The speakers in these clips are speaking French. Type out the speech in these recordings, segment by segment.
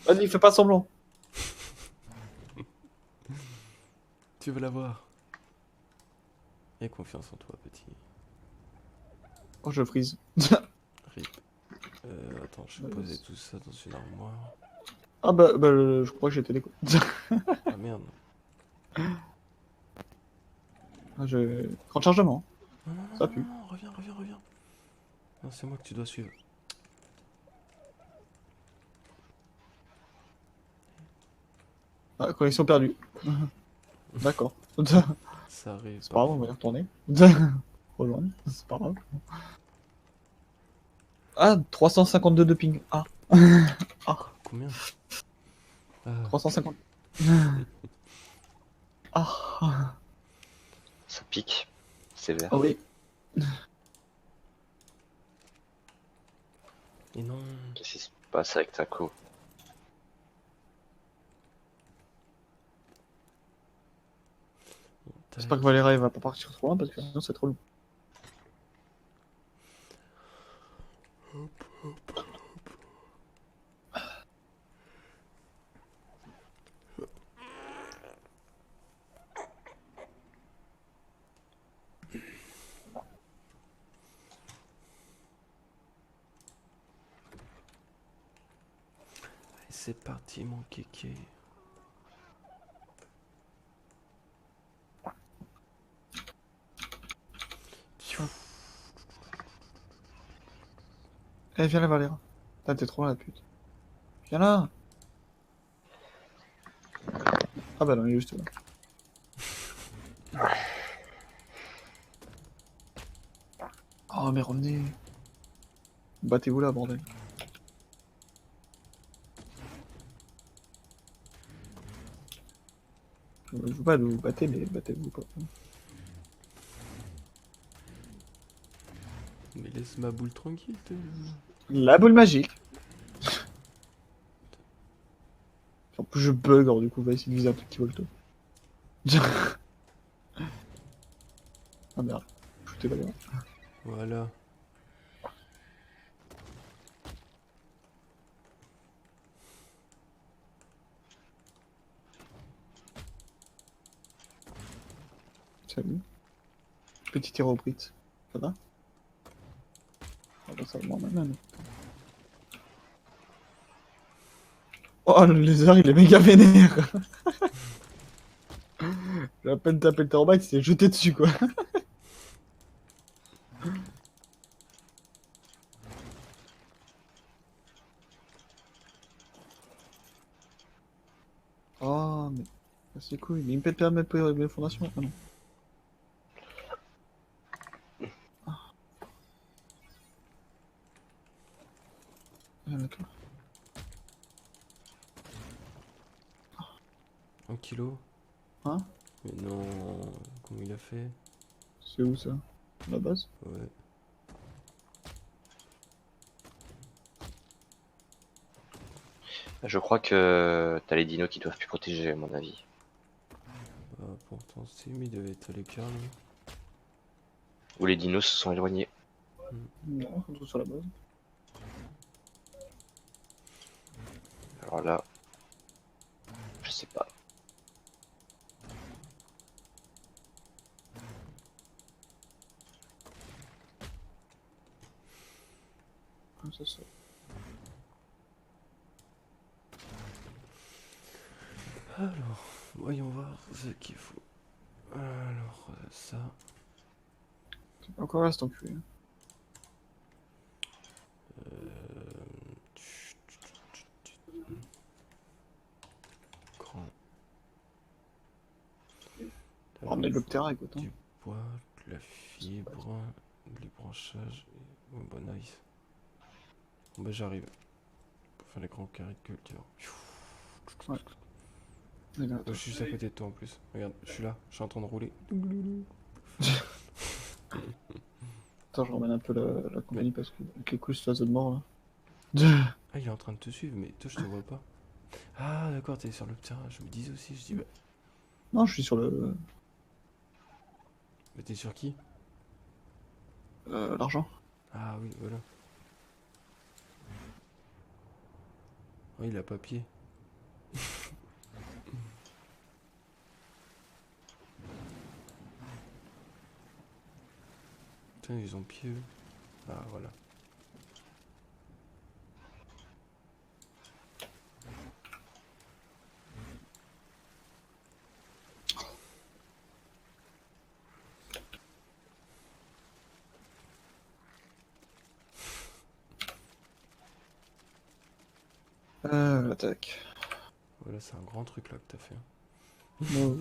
Vas-y, fais pas semblant. Tu veux la voir? Aie confiance en toi, petit. Oh, je freeze. Rip. Attends, je vais poser tout ça dans une armoire. Ah bah je crois que j'ai télé quoi. Ah merde. Ah, je... Grand chargement, Non, non, non, ça non, non, pue. non, reviens, reviens, reviens. Non, c'est moi que tu dois suivre. Ah, connexion perdue. D'accord. Ça arrive C'est pas grave, on va y parfois. retourner. Rejoindre, c'est pas grave. Ah, 352 de ping. Ah. Ah, Combien? Ah, 350. Ah. Ça pique. Ah Sévère. oui. et non. Qu'est-ce qui se passe avec ta co? J'espère que Tac. Valéra elle va pas partir trop loin parce que sinon c'est trop lourd. Et c'est parti, mon kéké. Eh, viens là, Valéra. Putain, t'es trop loin, la pute. Viens là. Ah bah non, il est juste là. Oh, mais revenez. Battez-vous là, bordel. Je veux pas de vous battre, mais battez-vous quoi. Mais laisse ma boule tranquille, La boule magique. En plus, je bug, alors du coup, on va essayer de viser un truc qui vole tout. Ah merde. Shootez Valéra. Voilà. Salut. Petit hérobrite. Ça va? Ah bah ça va, moi même. Oh, le lézard, il est méga vénère. J'ai à peine tapé le terabyte, il s'est jeté dessus, quoi. Oh, mais... C'est cool, mais il me pète pas mes fondations. Ah non. Ah, d'accord. 1 kilo. Hein? Mais non. Comment il a fait? C'est où, ça? La base? Ouais. Je crois que t'as les dinos qui doivent plus protéger, à mon avis. Bah, pourtant, si, mais il devait être à l'écart, lui. Ou les dinos se sont éloignés. Non, on trouve sur la base. Alors là, je sais pas. Ah, ça. Alors, voyons voir ce qu'il faut. Alors, ça. Encore là, cet enculé. Grand. Ramenez le ptera, écoute. Hein. Du bois, de la fibre, les branchages. Oh, bah, nice. Bon, bah, j'arrive. Pour faire les grands carrés de culture. Ouais. Oh, je suis juste à côté de toi en plus. Regarde, je suis là, je suis en train de rouler. Attends, je ramène un peu la compagnie parce que avec les couches, c'est la zone mort là. Ah, il est en train de te suivre, mais toi, je te vois pas. Ah, d'accord, t'es sur le terrain. Je me disais aussi, je dis, bah, Non, je suis sur le mais t'es sur qui? l'argent. Ah oui, voilà. Oh, il a pas pied. Putain, ils ont pied eux. Ah, voilà. L'attaque. Voilà, c'est un grand truc là que t'as fait. Hein. Non,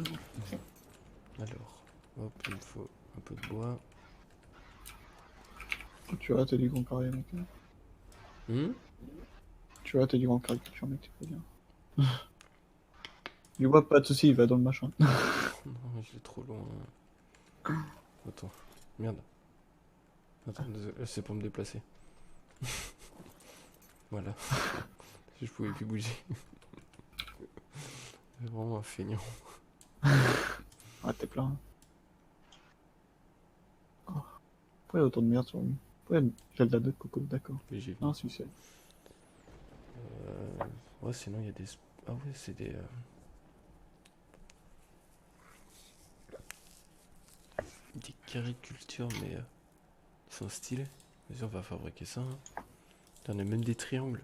Alors, hop, il me faut un peu de bois. tu vois, t'as du grand carré, mec. Hmm. Tu vois, t'as du grand caricature, mec, c'est pas bien. Du bois, pas de soucis, il va dans le machin. Non, je l'ai trop loin. Attends, merde. Attends, désolé, c'est pour me déplacer. Voilà. Si je pouvais plus bouger. C'est vraiment un feignant. Ah, t'es plein. Oh. Pourquoi il y a autant de merde sur lui? Pourquoi il y a de la note coco, d'accord. Mais j'ai vu. Ah, si, c'est. Ouais, sinon il y a des. Ah ouais, c'est des carrés de culture, mais ils sont stylés. Vas-y, on va fabriquer ça. Hein. T'en as même des triangles.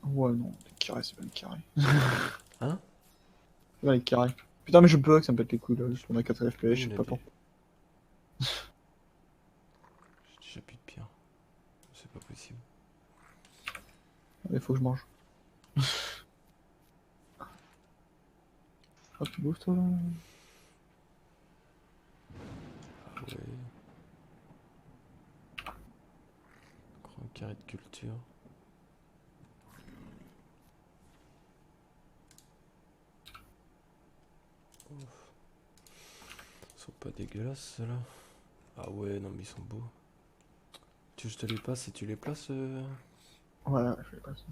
Ouais, non, les carrés, c'est pas les carrés. Hein? C'est pas les carrés. Putain, mais je bug, ça me pète les couilles là, je tourne à 4 FPS, Oui, je il y sais en a pas des. pourquoi. J'ai déjà plus de pierre. C'est pas possible. Il faut que je mange. Ah, tu bouffes toi là? Ah ouais. Grand carré de culture. Ouf. Ils sont pas dégueulasses ceux-là. Ah ouais, non mais ils sont beaux. Tu veux que je te les passe et tu les places Ouais, ouais, je fais pas ça.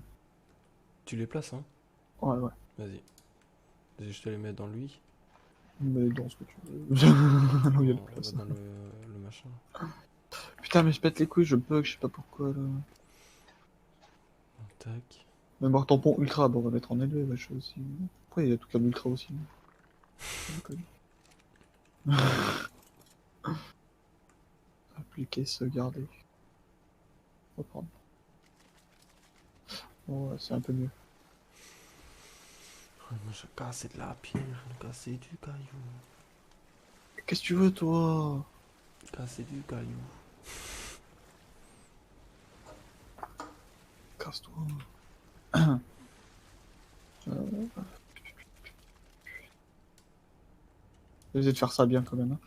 Tu les places, hein? Ouais, ouais. Vas-y. Vas-y, je te les mets dans lui. Mais dans ce que tu veux. Là où il y a de On va place. dans le machin. Putain, mais je pète les couilles, je bug, je sais pas pourquoi là. Tac. Même hors tampon ultra, bon, on va mettre en élevé, wesh aussi. Pourquoi il y a tout comme ultra aussi? Appliquer, sauvegarder. Reprendre. Bon, ouais, c'est un peu mieux. Ouais, moi j'ai cassé de la pierre, j'ai cassé du caillou. Qu'est-ce que tu veux, toi? Cassé du caillou. Casse-toi. Essayer de faire ça bien quand même. Hein.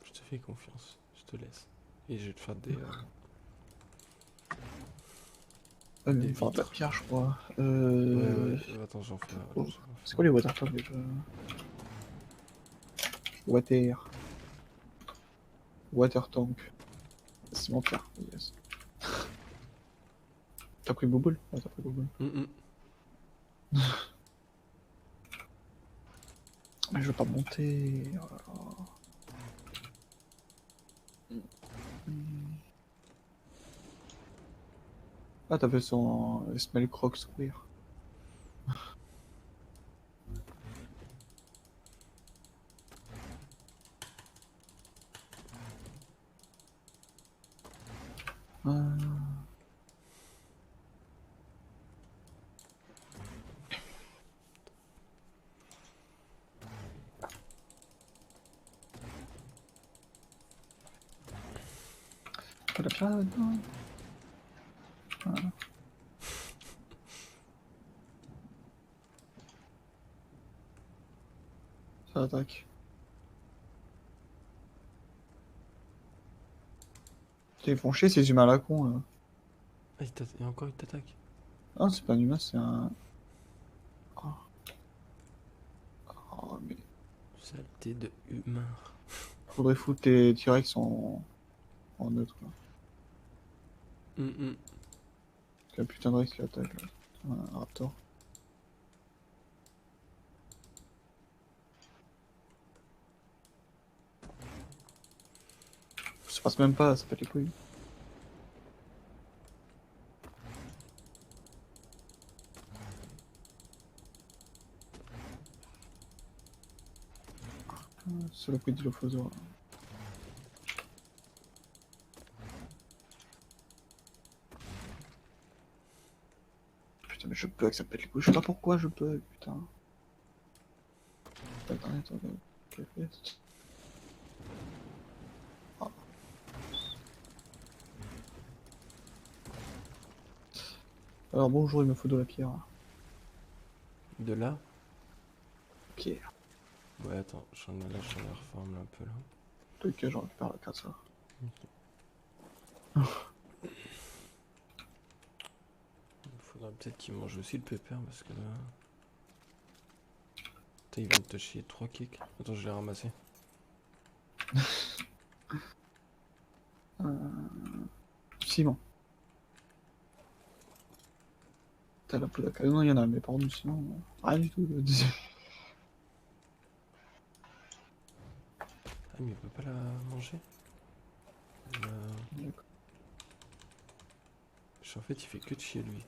Je te fais confiance, je te laisse. Et je vais te faire des. Ouais, mais il Des me faudra de la vitres. pierre, je crois. Ouais, attends, j'en fais un. Oh. C'est quoi les watertops déjà? Water. Water tank. Cimetière. Yes. T'as pris Bouboule? Ouais, t'as pris Bouboule. Mais je veux pas monter. Oh là là. Ah, t'as fait son Smell Croc sourire. Ah. T'as la pierre là-dedans? Ah. Ça attaque. Ils font chier ces humains là con là. Ah, et encore il t'attaque. Ah, c'est pas un humain, c'est un. Oh, oh, mais. Saleté de humain. Faudrait foutre tes T-Rex en neutre là. C'est la putain de Rex qui attaque là. Un raptor. Ça passe même pas, ça pète les couilles. C'est le prix de l'ophoso. Putain, mais je bug, ça pète les couilles. Je sais pas pourquoi je bug, putain. Attends. Ah. Alors bonjour, il me faut de la pierre. De là? Pierre. Ouais, attends, j'en ai reforme un peu là. Ok, j'en récupère la casse. Il faudra peut-être qu'il mange aussi le pépère parce que là. Putain, il vient de te chier 3 kicks. Attends, je l'ai ramassé. Ciment. T'as la peau d'acajou. Non, il y en a, mais par contre, sinon, rien du tout. Ah, mais il peut pas la manger? D'accord. En fait, il fait que de chier lui.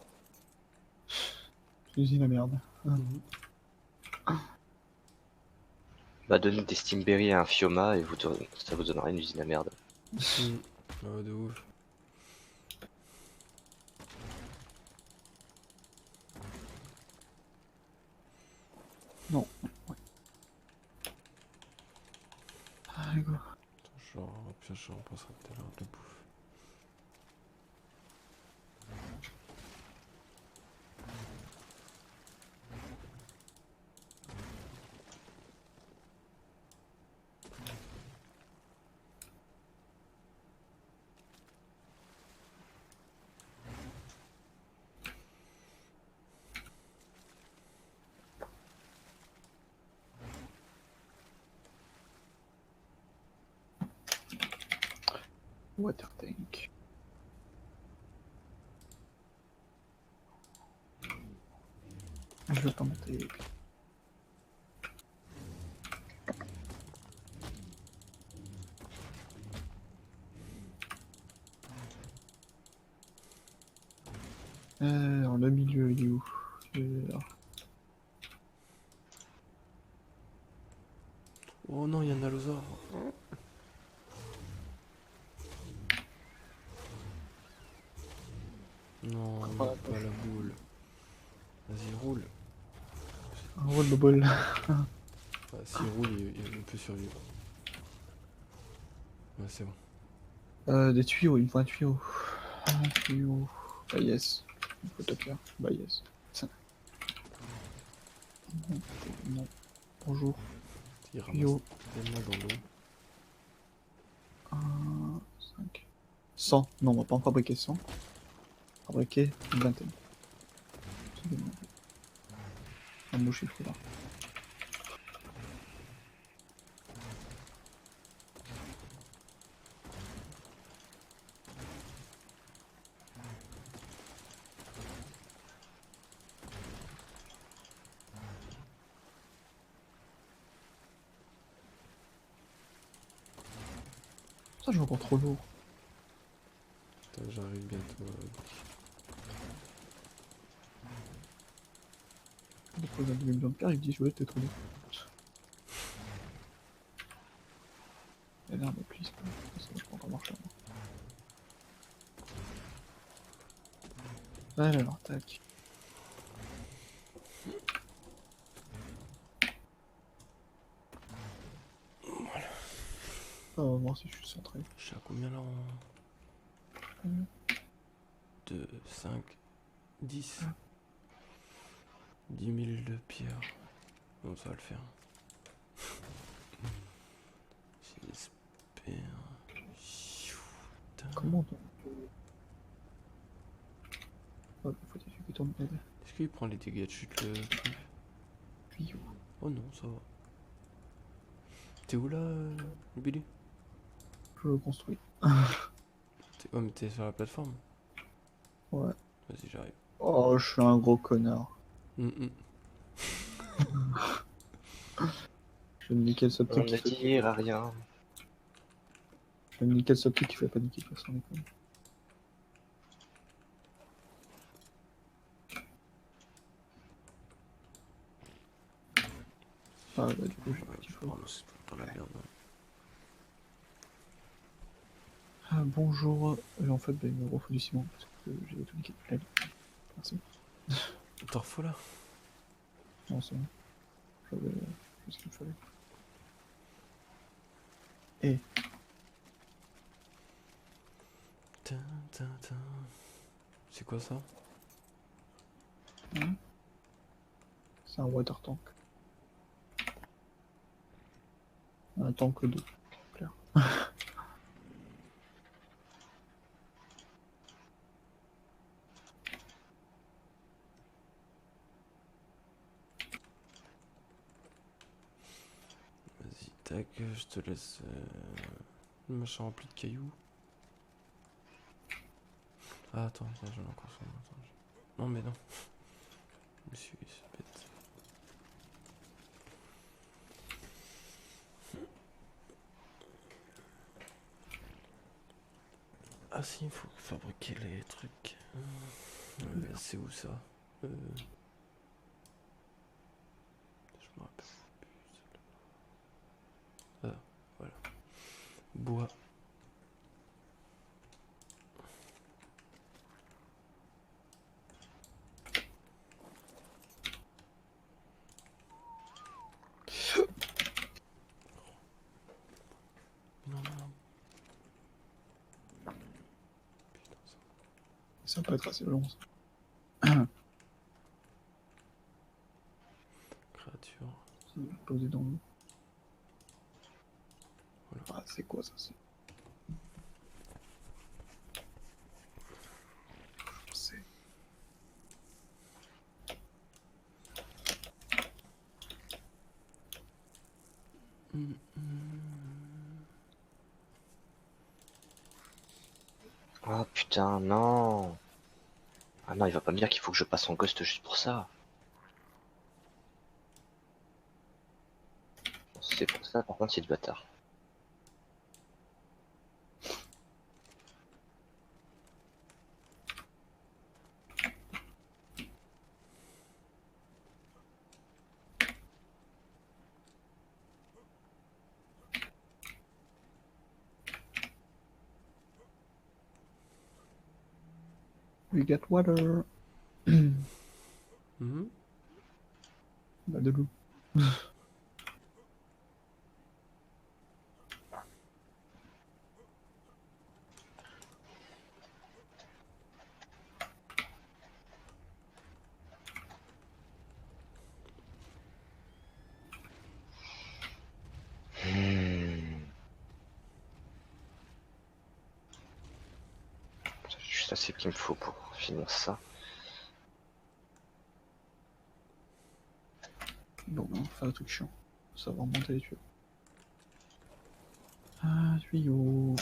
Usine à merde. Bah donnez des Steamberry à un Fioma et ça vous donnera une usine à merde. Ouais, de ouf. Non. Ouais. Allez, go. Attends, je repenserai tout à l'heure de la bouffe. Water tank. Je vais pas monter. Alors, le milieu, il est où? Là. Oh non, il y a un allosaure. Non, Voilà, mais pas la boule. Vas-y, roule. Un roll de ball. Bah, s'il roule, il peut survivre. Ouais, c'est bon. Des tuyaux, il me faut un tuyau. Un tuyau. Bah yes. Il faut te faire. Bah yes. Ça. Non. Bonjour. Il ramasse Tuyau. tellement dans l'eau. 5. 100. Non, on va pas en fabriquer 100. Fabriquer une vingtaine. C'est bien. Un beau chiffre là. Ça, j'ai encore trop lourd. Putain, j'arrive bientôt. Pourquoi j'avais besoin de pierre, il me dit je voulais t'es trop lourd. Et là, mais please, quoi. Ça va pas encore marcher. Alors, tac. On va voir si je suis centré. Je suis à combien là en... 2, 5, 10. 10 000 de pierre. Bon, ça va le faire. J'espère. Putain. Comment on... Oh, faut des qui tournent. Est-ce qu'il prend les dégâts de chute le truc? Tuyau. Oh non, ça va. T'es où là, Billy? Je le construis. Oh, mais t'es sur la plateforme? Ouais. Vas-y, j'arrive. Oh, je suis un gros connard. Je vais me niquer le On subtil ne qui fait... dira rien. Je vais me niquer le subtil qui fait paniquer personne. Ah bah du coup j'ai Ouais, pas qu'il je faut. ramasse tout dans la merde. Ah, bonjour. En fait, bah, il me refaut du ciment parce que j'ai tout niqué. Allez, merci. T'en refais là? Non, c'est bon. J'avais ce qu'il me fallait. Et Tin, tin, tin. C'est quoi ça? hein, c'est un water tank. Un tank d'eau, clair. Vas-y, tac, je te laisse le machin rempli de cailloux. Ah, attends, attends, j'en ai encore sur moi. Attends, non, mais non. Monsieur, c'est bête. Ah, si, il faut fabriquer les trucs. C'est où ça? Je me rappelle plus. Ah, voilà. Bois. Non, non, non. Putain, ça. Ça peut être assez long, ça. Créature. Posé dans l'eau. Voilà. Ah, c'est quoi ça? C'est. Oh putain, non. Ah non, il va pas me dire qu'il faut que je passe en ghost juste pour ça. C'est pour ça, par contre, c'est du bâtard. We get water. Mhm. Bah, de l'eau. C'est juste assez qu'il me faut pour finir ça. Bon, on va faire le truc chiant. Ça va remonter les tuyaux. Ah, tuyau.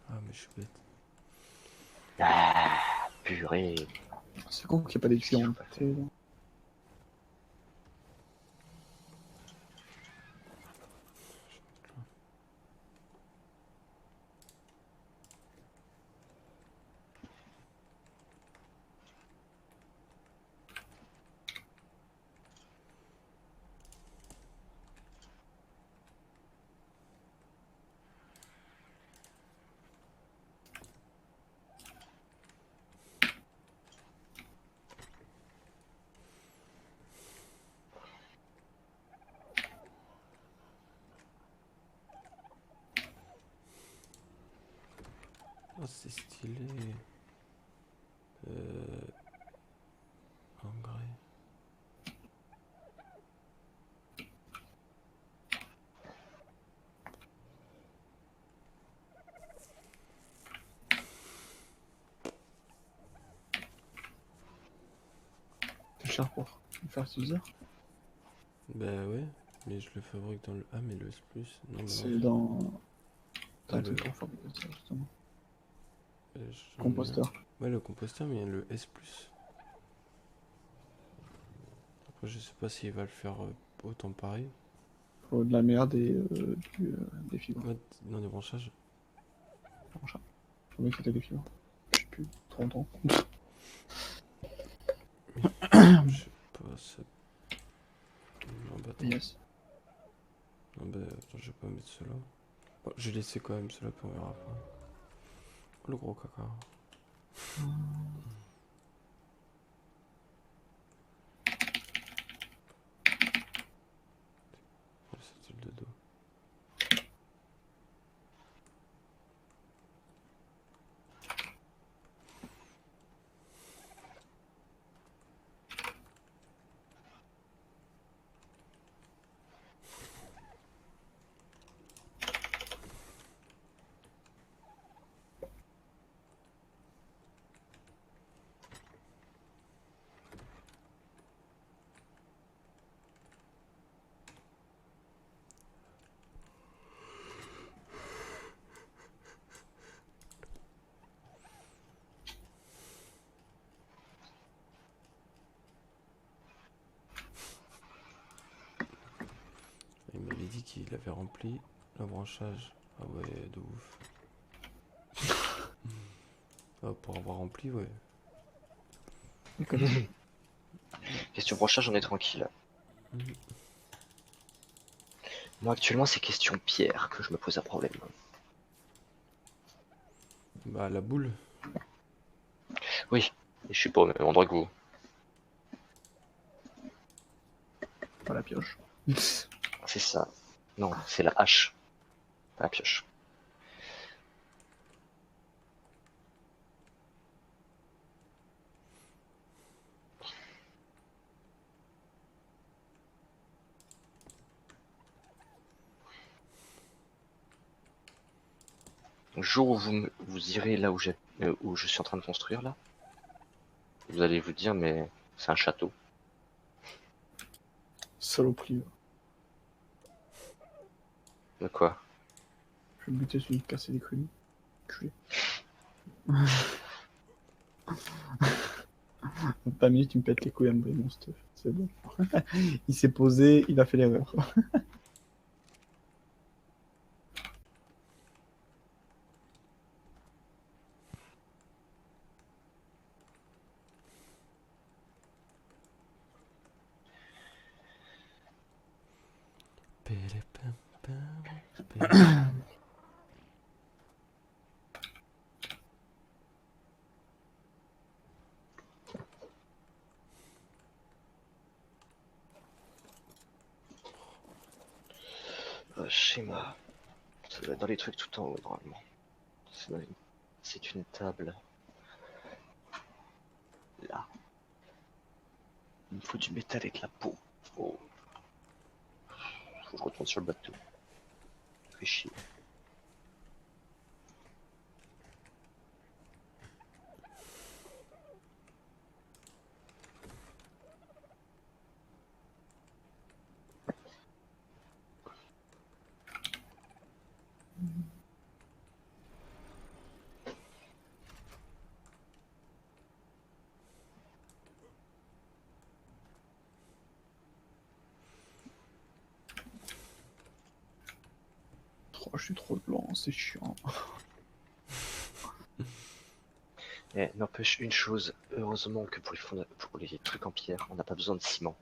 Ah, mais je suis bête. Ah, purée. C'est con qu'il n'y ait pas des tuyaux en pâté. Oh, c'est stylé. Engrais. C'est cher pour le fertiliseur. Bah ouais, mais je le fabrique dans le... Ah, mais le S+. Non, mais non, C'est dans. T'as un le- truc pour fabriquer ça, justement. j'en ai Composteur. un. Ouais, le composteur, mais il y a le S+. Après, je sais pas s'il va le faire autant pareil. Faut de la merde et des fibres. Ouais, dans des branchages. Franchement, je trouvais que c'était des fibres. Je sais plus, trop longtemps. Je sais pas, ça... Non, bah attends. Yes. Non, bah attends, je vais pas mettre cela. Bon, je vais laisser quand même cela, puis on verra après. Oh, le gros caca. Ouais, c'était le dodo. Il m'avait dit qu'il avait rempli le branchage. Ah ouais, de ouf. Ah, pour avoir rempli, ouais. Question branchage, on est tranquille. Mhm. Moi, actuellement, c'est question pierre que je me pose un problème. Bah, la boule. Oui, et je suis pas au même endroit que vous. Pas la pioche. C'est ça. Non, c'est la hache. Pas la pioche. Le jour où vous irez là où je suis en train de construire, là, vous allez vous dire, mais c'est un château. Saloperie. De quoi? Je vais buter celui de casser les couilles. Culé. Pas minute, tu me pètes les couilles à me briller mon stuff. C'est bon. Il s'est posé, il a fait l'erreur. Pélé, pam, pam, pélé. Schéma. Ça doit être dans les trucs tout en haut, normalement. C'est une table. Là. Il me faut du métal et de la peau. Oh. Faut que je retourne sur le bateau. Ça fait chier. Je suis trop blanc, c'est chiant. Eh, n'empêche une chose, heureusement que pour les trucs en pierre, on n'a pas besoin de ciment.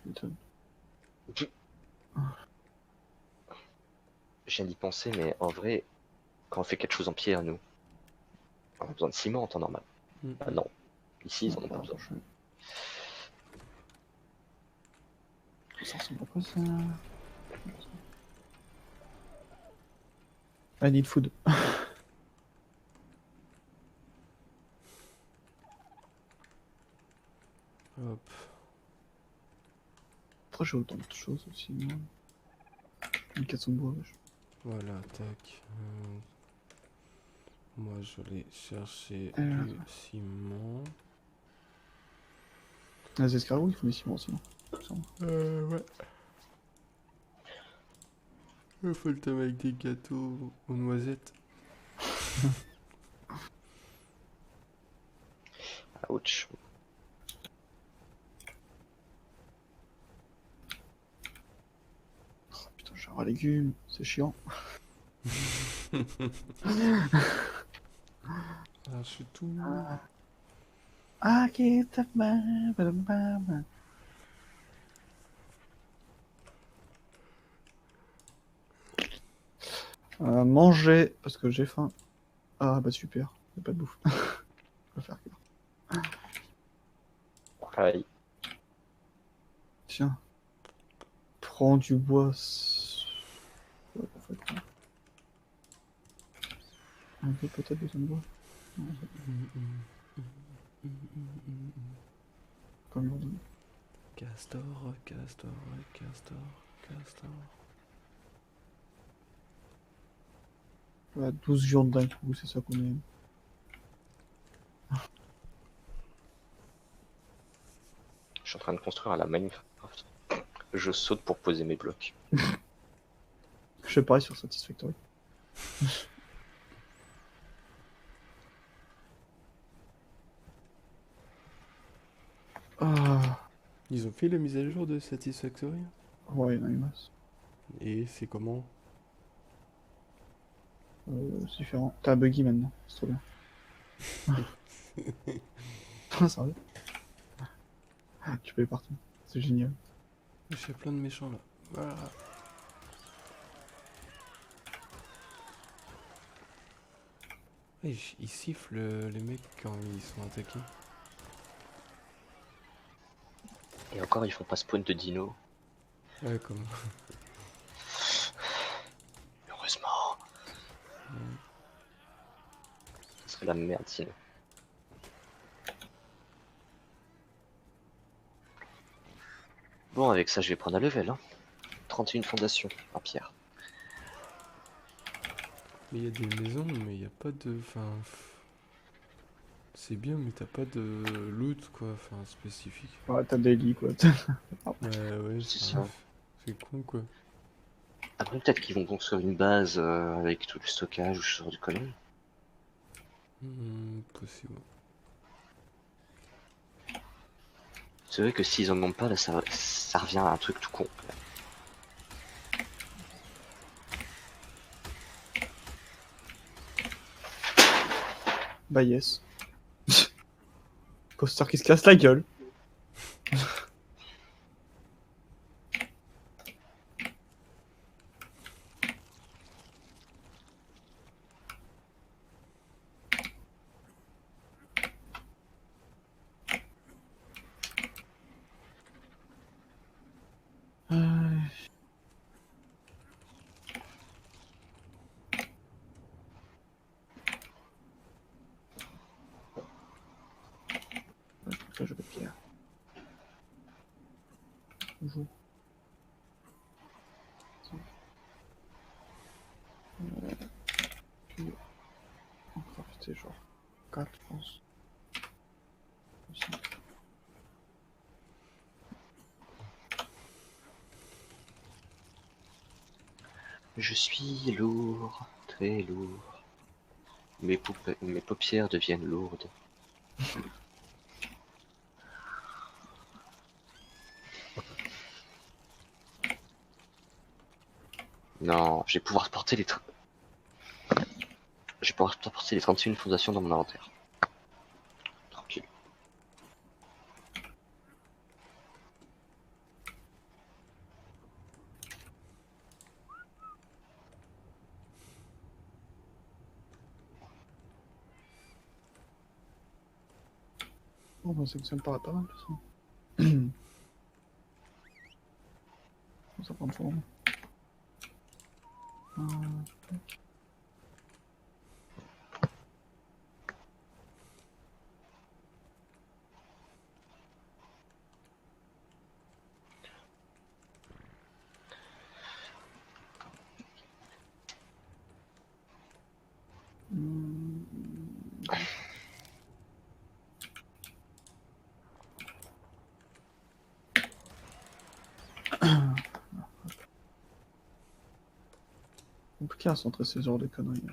Putain. Je viens d'y penser, mais en vrai, quand on fait quelque chose en pierre, nous, on a besoin de ciment en temps normal. Mhm. Ah non, ici, ils en ont pas besoin. Ça ressemble à quoi ça? I need food. Hop. Pourquoi j'ai autant de choses aussi, moi? Une casse au bois, wesh. Voilà, tac. Moi, je vais chercher Euh. du ciment. Les escargots, ils font des ciments aussi, non? Ouais. Faut le thème avec des gâteaux aux noisettes. Ouch. Putain, j'ai un légume, c'est chiant. Ah, je suis tout. Ah, qui tape ma. Manger, parce que j'ai faim. Ah, bah super, y'a pas de bouffe. Je vais faire que- Aïe. Tiens, prends du bois. Ouais, en fait, ouais. Un peu peut-être besoin de bois. Non, c'est pas lourd de- Castor, castor, castor, castor. Ouais, 12 viandes d'un coup, c'est ça qu'on est. Je suis en train de construire à la Minecraft. Je saute pour poser mes blocs. Je fais pareil sur Satisfactory. Ah, Ils ont fait la mise à jour de Satisfactory? ouais, il y en a une masse. Et c'est comment? C'est différent. T'as buggy maintenant, c'est trop bien. Ah, sérieux? Tu peux aller partout. C'est génial. Il y a plein de méchants là. Voilà. Ils sifflent les mecs quand ils sont attaqués. Et encore, ils font pas spawn de dino. Ouais, comme. Heureusement. Ce serait la merde sinon. Bon, avec ça, je vais prendre un level. Hein. 31 fondations en pierre. Mais il y a des maisons, mais il n'y a pas de. Enfin. C'est bien, mais t'as pas de loot quoi, enfin spécifique. Ouais, t'as des lits, quoi. Ouais, C'est enfin, ça. c'est con quoi. Après, peut-être qu'ils vont construire une base avec tout le stockage ou ce genre de conneries. Possible. C'est vrai que s'ils en ont pas, là, ça revient à un truc tout con. Bah yes. Poster qui se casse la gueule. Ça, je vais pierre. Bonjour. Puis, on va crafter genre 4, je pense. Comme ça. Je suis lourd, très lourd. Mes paupières deviennent lourdes. Non, je vais pouvoir porter les je vais pouvoir porter les 31 fondations dans mon inventaire. Tranquille. Oh, bah, c'est que ça me paraît pas mal, de toute façon. Ça prend trop long. Qui a centré ces genres de conneries là?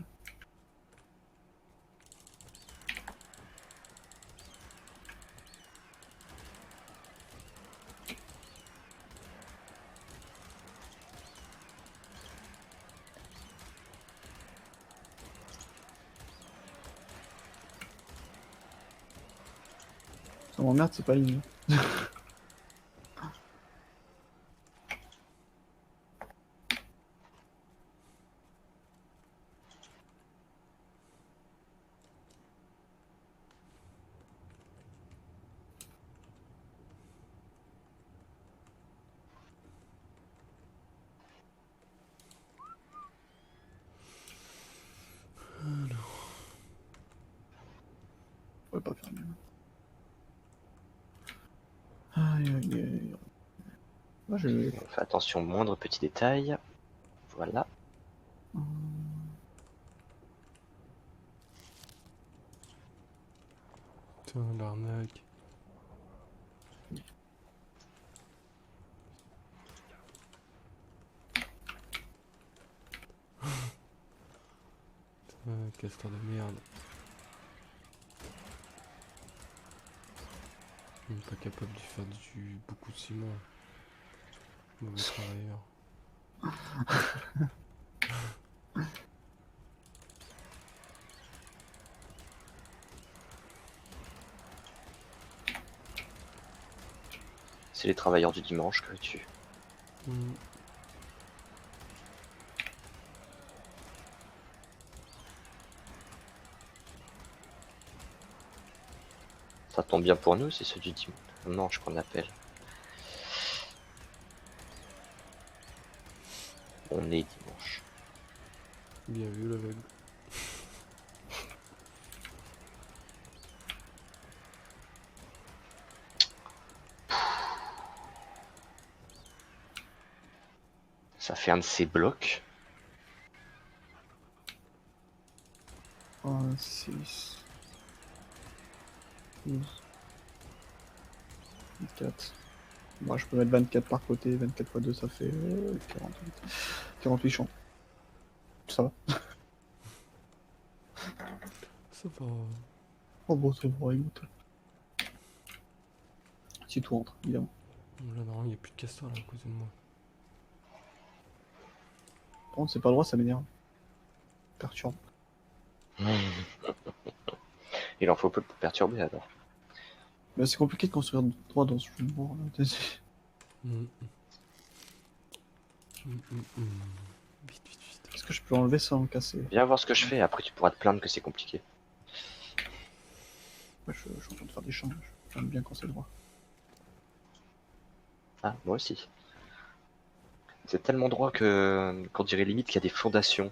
Ça m'emmerde, c'est pas ligne. Je pourrais pas faire mieux. Aïe aïe aïe. Moi je. On fait attention aux moindres petits détails. Voilà. Putain, l'arnaque. Putain, castor de merde. Même pas capable de faire beaucoup de ciment. Mauvais travailleur. C'est les travailleurs du dimanche que tu. Hmm. Ça tombe bien pour nous, c'est ceux du dimanche qu'on appelle. On est dimanche. Bien vu l'aveugle. Ça fait un de ces blocs. 3, 6, 12, 24. Bon, je peux mettre 24 par côté, 24 x 2 ça fait 48. 48 champs. Ça va. Ça va. Oh bon, ça va, écoute. Si tout rentre, évidemment. Là, non, il n'y a plus de castor là à côté de moi. Par contre, c'est pas le droit, ça m'énerve. Perturbe. Il en faut peu pour perturber alors. Mais c'est compliqué de construire droit dans ce jeu de mort, là. Hmm. Vite, vite, vite. Est-ce que je peux enlever sans le casser? Viens voir ce que je fais, après tu pourras te plaindre que c'est compliqué. Ouais, je suis en train de faire des champs. J'aime bien quand c'est droit. Ah, moi aussi. C'est tellement droit que qu'on dirait limite qu'il y a des fondations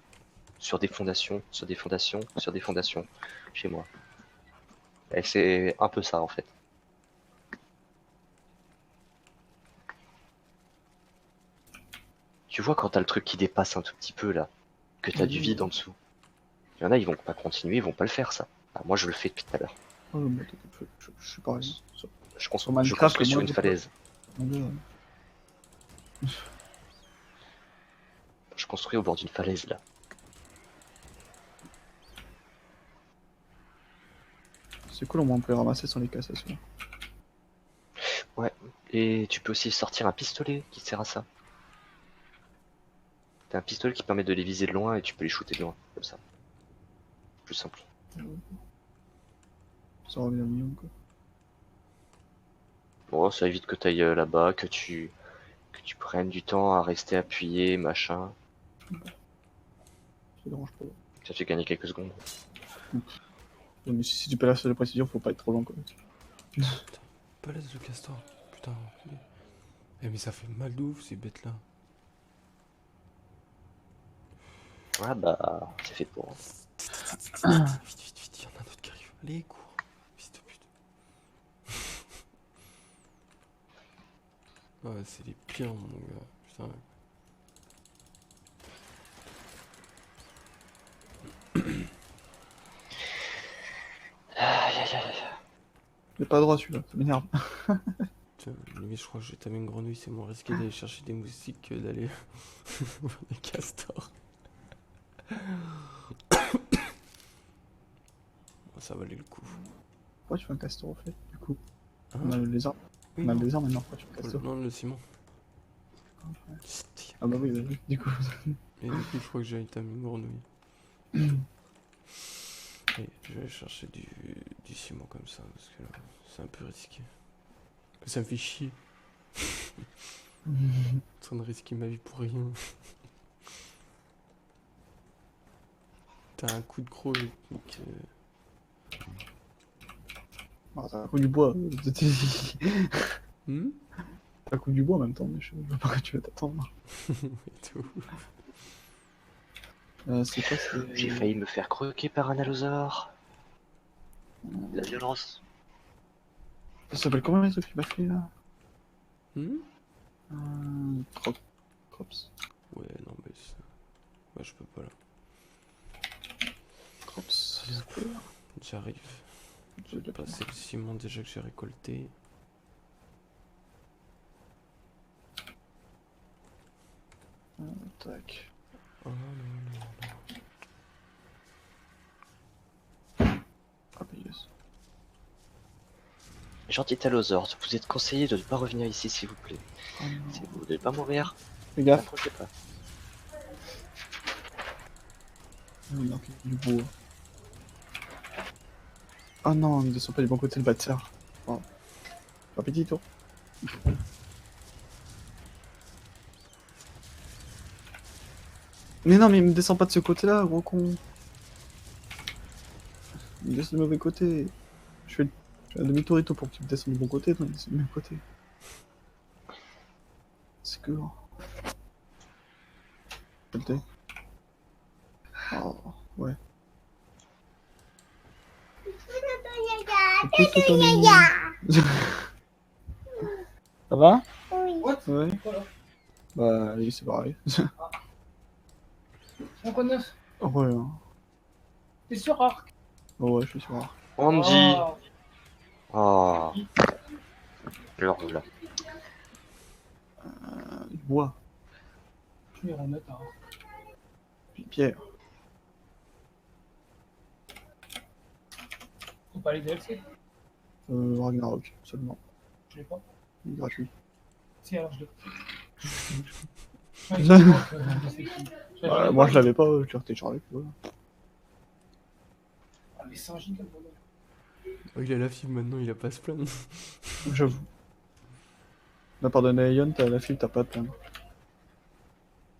sur des fondations, sur des fondations, sur des fondations chez moi. Et c'est un peu ça en fait. Tu vois quand t'as le truc qui dépasse un tout petit peu là, que t'as du vide en dessous. Il y en a, ils vont pas continuer, ils vont pas le faire ça. Ah, moi je le fais depuis tout à l'heure. Oh, mais je suis pareil. Je Sur Minecraft, construis sur moi, une falaise. Je construis au bord d'une falaise là. C'est cool, au moins on peut les ramasser sans les casser. Ouais. Et tu peux aussi sortir un pistolet qui sert à ça. T'as un pistolet qui permet de les viser de loin et tu peux les shooter de loin, comme ça. Plus simple. Ça revient mignon quoi. Bon, ça évite que t'ailles là-bas, que tu prennes du temps à rester appuyé, machin. Ça dérange pas. Ça te fait gagner quelques secondes. Ouais, mais si tu peux la seule précision, faut pas être trop long quoi. Balèze le castor. Putain. Eh mais ça fait mal de ouf ces bêtes là. Ah bah, c'est fait pour. Vite, vite, vite, il y en a un autre qui arrive. Allez, cours. Fils de pute. Ouais, c'est les pires, mon gars. Putain. Aïe aïe aïe. Il est pas droit celui-là, ça m'énerve. Tiens, limite, je crois que j'ai tapé une grenouille, c'est moins risqué d'aller chercher des moustiques que d'aller voir des castors. Ça valait le coup. Pourquoi tu fais un castor, en fait, du coup? Hein? On a le lézard. Oui, On a le non. lézard maintenant, pourquoi tu fais un castor? Non, le ciment. Ouais. C'était- Ah bah oui, du coup. Et du coup, je crois que j'ai éteint une grenouille. Et je vais aller chercher du ciment comme ça, parce que là, c'est un peu risqué. Ça me fait chier. En train de risquer ma vie pour rien. T'as un coup de croc et Ah, t'as un coup du bois. Hmm. T'as un coup du bois en même temps, mais je vois pas que tu vas t'attendre. Et tout. C'est quoi, c'est... J'ai failli me faire croquer par un allosaure. La violence. Ça s'appelle comment les trucs que tu m'as fait, là? Hmm. Crops. Ouais, non, mais ça... Ouais, je peux pas là. Crops. J'arrive. Je vais passer le ciment déjà que j'ai récolté. Tac. Oh non, Ah, bah yes. Gentil allosaure, vous êtes conseillé de ne pas revenir ici s'il vous plaît. Oh non. Si vous voulez pas mourir, Fais gaffe. n'approchez pas. Il manque du bois. Ah non, il descend pas du bon côté, le bâtard. Oh. Fais un petit tour. Mais non, mais il me descend pas de ce côté-là, gros con. Il me descend du mauvais côté. Je fais un demi-tourito pour qu'il me descende du bon côté, non, il descend du même côté. C'est que... Je le Oh, ouais. Ok, tout en est. Ça va? Ouais. Bah, oui, c'est pareil. On connaît. Ouais, hein. T'es sur Arc. Oh, ouais, je suis sûr. Andy. Oh. Oh. Alors là. Du bois. Je vais remettre. Hein. Puis pierre. Faut pas les DLC. Ragnarok, seulement. Je l'ai pas. Il est gratuit. Si, alors je l'ai. Moi, je l'avais pas, je l'ai retéléchargé. Voilà. Ah, mais 100 gigas, le bordel. Oh, il a la fibre maintenant, il a pas à se plaindre. J'avoue. La part de Nayon, t'as la fibre, t'as pas de plaindre.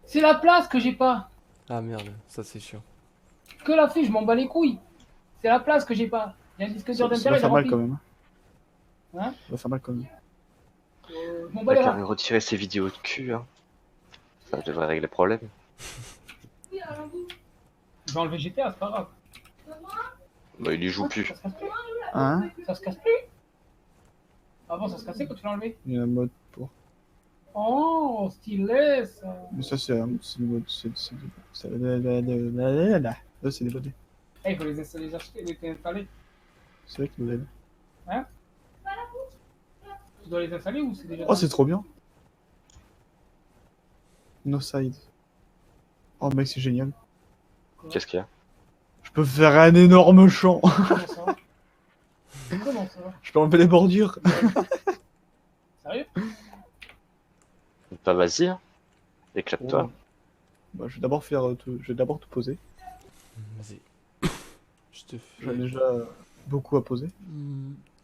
C'est la place que j'ai pas. Ah merde, ça c'est chiant. Que la fiche, je m'en bats les couilles. C'est la place que j'ai pas. Il y a un disque dur Ça va d'intérêt, il est faire mal rempli. quand même. Hein? Ça va faire mal quand même. Je m'en Il bats va les quand reins. même retirer ses vidéos de cul. Hein. Ça devrait régler le problème. Je vais enlever GTA, c'est pas grave. Bah, il y joue plus. Ça se casse plus. Hein? Ça se casse plus. Avant, ça se cassait quand tu l'as enlevé. Il y a un mode pour. Oh, stylé ça. Mais ça, c'est le mode. C'est des modèles. Eh, il faut les installer, les acheter, les installer. C'est vrai que les modèles. Tu dois les installer ou c'est déjà. Oh, c'est trop bien. No side. Oh, mec, c'est génial. Qu'est-ce qu'il y a? Je peux faire un énorme champ. Comment ça? Comment ça? Je peux enlever les bordures. Sérieux? Bah, vas-y. Hein. Éclate-toi. Oh. Bah, je vais d'abord faire tout... Je vais d'abord tout poser. Vas-y. Je te fais... J'en ai déjà beaucoup à poser.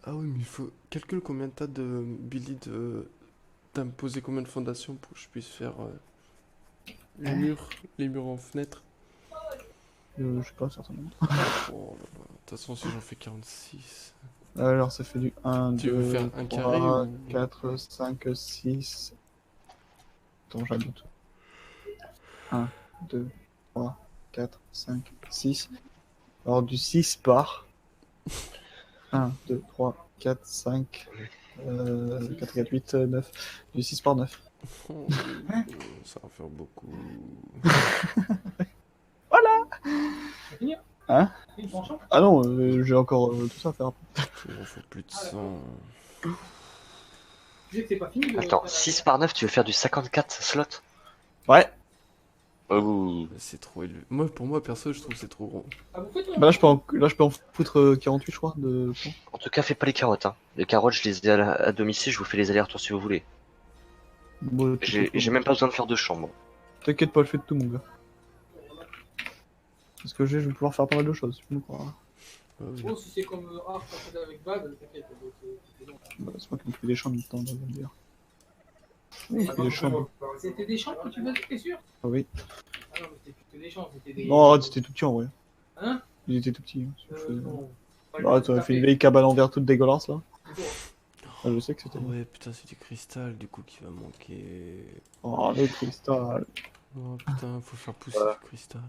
Ah oui, mais il faut... Calcule combien t'as de Billy de... T'as me posé combien de fondations pour que je puisse faire les murs en fenêtre. Je sais pas, certainement. Oh là là. De toute façon, si j'en fais 46... Alors, ça fait du 1, Tu 2, veux faire un 3, carré ou... 4, 5, 6... Attends, j'ai un doute. 1, 2, 3, 4, 5, 6... Alors, du 6 par... 1, 2, 3, 4, 5... 4, 4, 8, 9... Du 6 par 9. Oh, ça va faire beaucoup. C'est fini? Hein? Oui, ton champ? Ah non, j'ai encore tout ça à faire. Il m'en faut plus de 100. Tu sais que c'est pas fini. Attends, 6 par 9, tu veux faire du 54 slots? Ouais. Oh, C'est trop élevé. Moi, pour moi, perso, je trouve que c'est trop gros. Ah, vous faites, Bah là, je peux en foutre 48, je crois, de points. en tout cas, fais pas les carottes, hein. Les carottes, je les ai à domicile, je vous fais les allers-retours si vous voulez. Bon, J'ai même pas besoin de faire de chambre. t'inquiète pas, je fais de tout, mon gars. Parce que je vais pouvoir faire pas mal de choses, tu peux me croire. Ah oui. Oh, si c'est comme Arc quand c'est avec Bad, t'inquiète. C'est bon. Bah, c'est moi qui me fais des champs en même temps, on va le dire. Oui, il fait des champs. C'était des champs que tu faisais, t'es sûr? Ah oui. Ah non, mais c'était plus que des champs, c'était des. Non, arrête, c'était tout petit en vrai. Hein? Il était tout petit. Hein. Non. Bah, t'aurais fait une vieille cabane en verre toute dégueulasse là. C'est bon. Ah, je sais que c'était. Ah ouais, putain, c'est du cristal, du coup, qui va manquer. Oh, le cristal. Oh putain, faut faire pousser du cristal.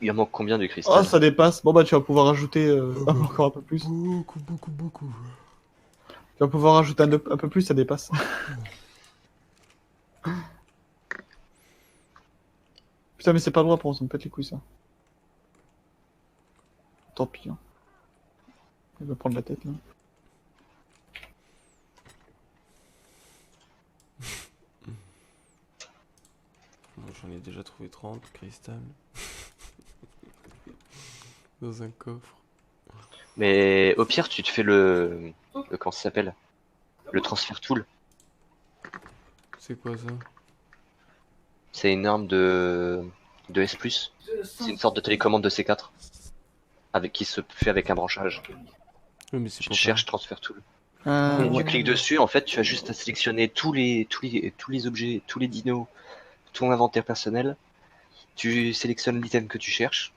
Il en manque combien de Oh, cristal? ça dépasse. Bon, bah, tu vas pouvoir ajouter encore un peu plus. Beaucoup, beaucoup, beaucoup. Tu vas pouvoir ajouter un peu plus, ça dépasse. Putain, mais c'est pas le droit pour on s'en pète les couilles ça. Tant pis. Hein. Il va prendre la tête là. Moi, j'en ai déjà trouvé 30 cristal. Dans un coffre. Mais au pire, tu te fais comment ça s'appelle? Le transfert tool. C'est quoi ça? C'est une arme de S+. C'est une sorte de télécommande de C4. Qui se fait avec un branchage. Oui, mais c'est Tu pour cherches transfert tool. Ah, Et tu ouais. cliques dessus, en fait, tu as juste à sélectionner tous les objets, tous les dinos, ton inventaire personnel. Tu sélectionnes l'item que tu cherches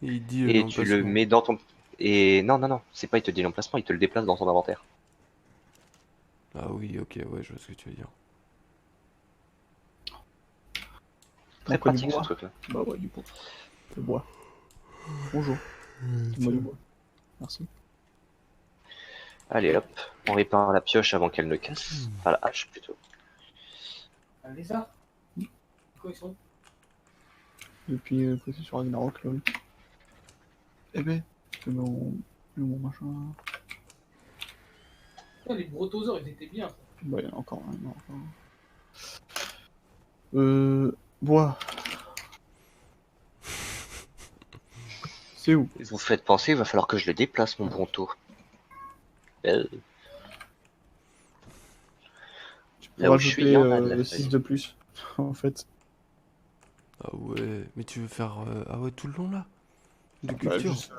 Et il dit et tu le l'emplacement. mets dans ton. Et non, c'est pas il te dit l'emplacement, il te le déplace dans ton inventaire. Ah oui, ok, ouais, je vois ce que tu veux dire. Très Pourquoi du pratique ce bois truc-là. Bah ouais, du bois. Le bois. Bonjour. Moi du bois. Merci. Allez hop, on répare la pioche avant qu'elle ne casse. Enfin la hache plutôt. Un lézard? Quoi, ils sont? Depuis que c'est sur Ragnarok, lol. Eh ben, je mets mon machin. Putain, les brotosaures, ils étaient bien. Bah, il y en a encore un. Il y en a encore un. Bois. C'est où? Vous faites penser, il va falloir que je le déplace mon bronto. Tu peux Là où je suis, il rajouter y en a de la 6 feuille. de plus, en fait. Ah ouais, mais tu veux faire. Ah ouais, tout le long là? De Bah, culture? juste,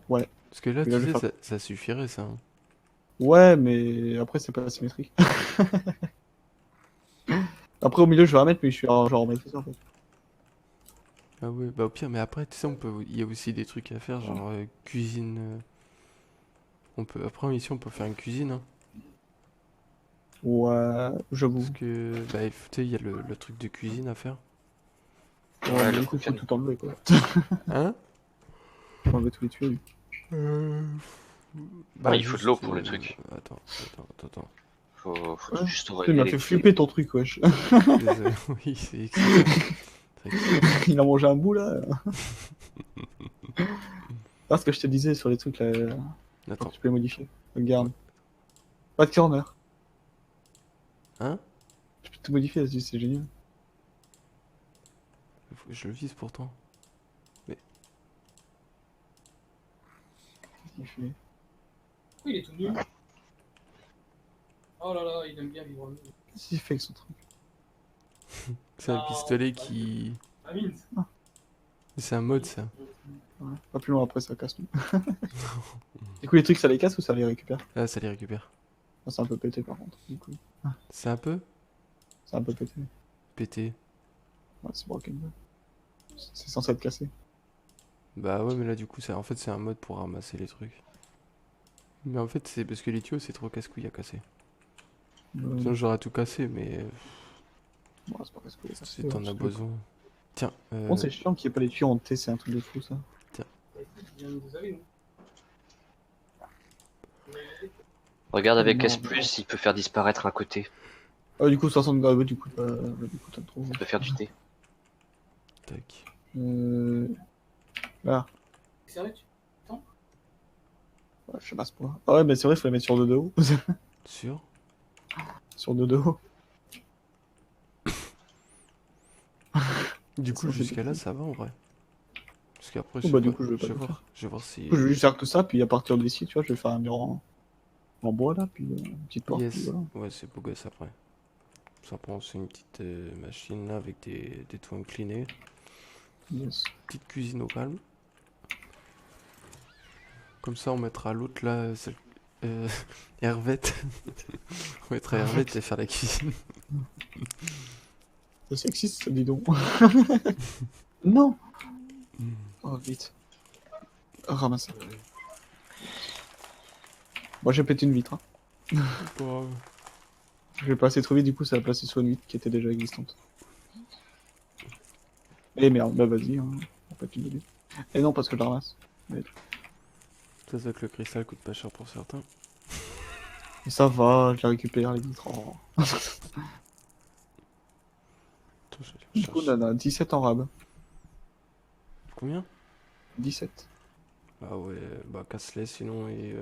ouais. Parce que là, Mais tu là, je sais, vais faire- ça suffirait ça. Hein. Ouais, mais après, c'est pas symétrique. Après, au milieu, je vais remettre, mais je suis genre en maîtrise en fait. Ah ouais, bah au pire, mais après, tu sais, il y a aussi des trucs à faire, genre cuisine. Après, ici, on peut faire une cuisine, hein. Ouais, j'avoue. Parce que, bah, tu sais, il y a le truc de cuisine à faire. Ouais, Ouais, mais le du coup, faut coffee. tout enlever quoi. Hein? Faut enlever tous les tuyaux. Bah, il faut de juste, l'eau pour le truc. Attends. Faut Ouais. juste Tu régler m'a les fait clés. flipper ton truc, wesh. Désolé, oui, c'est excitant. C'est excitant. Il a mangé un bout là. Ah, ce que je te disais sur les trucs là, quand Attends, tu peux les modifier. Regarde. Pas de corner. hein? Tu peux tout modifier là-dessus, c'est génial. Faut que je le vise pourtant. Qu'est-ce qu'il fait? Pourquoi il est tout nul? Oh là là, il aime bien vivre en nul. Qu'est-ce qu'il fait avec son truc? C'est un Non, pistolet pas qui. Amine. C'est un mode ça. Ouais. Pas plus loin après, ça casse tout. Du coup, les trucs ça les casse ou ça les récupère? Ah, ça les récupère. Ah, c'est un peu pété par contre. Du coup, C'est un peu c'est un peu pété. pété. Ouais, c'est broken. C'est censé être cassé. Bah ouais, mais là, du coup, en fait, c'est un mode pour ramasser les trucs. Mais en fait, c'est parce que les tuyaux, c'est trop casse-couille à casser. Sinon, j'aurais tout cassé, mais Bon, c'est pas casse couille. si t'en as besoin. Tiens, Bon, c'est chiant qu'il n'y ait pas les tuyaux en T, c'est un truc de fou ça. Vous savez, nous. Regarde avec Non, S+, il peut faire disparaître un côté. Ah, du coup, 60 grammes, du coup, t'as trop. Il peut faire du thé. tac. Là, Sérieux, ouais, je sais pas ce point. Ah ouais, mais c'est vrai, il faut les mettre sur 2 de haut. Sûr? Sur 2 de haut. Du coup, Ça, j'ai jusqu'à là, découvert. ça va en vrai. Parce qu'après, Oh, bah, du coup, je vais pas le faire. je vais voir si. Du coup, je vais juste faire que ça, puis à partir d'ici, tu vois, je vais faire un mur en bois là, puis une petite porte, puis Yes. voilà. Ouais, c'est beau gosse après. Ça prend aussi une petite machine là avec des toits inclinés. Yes. Petite cuisine au calme. Comme ça, on mettra l'autre là, celle. Euh, Hervette. On mettra Hervette et faire la cuisine. C'est sexiste, ça, dis donc. Non. Oh, vite. Ramasse. Moi, j'ai pété une vitre. Hein. Bon, Je vais passer trop vite, du coup, ça va passer sur une vitre qui était déjà existante. Eh merde, bah vas-y, hein. On peut plus donner. Et non, parce que je la ramasse. Mais... ça, c'est que le cristal coûte pas cher pour certains. Et ça va, je la récupère, les vitres. Oh. Attends, je Du coup, on cherche. en a 17 en rab. Combien? 17. Bah ouais, bah casse-les sinon et.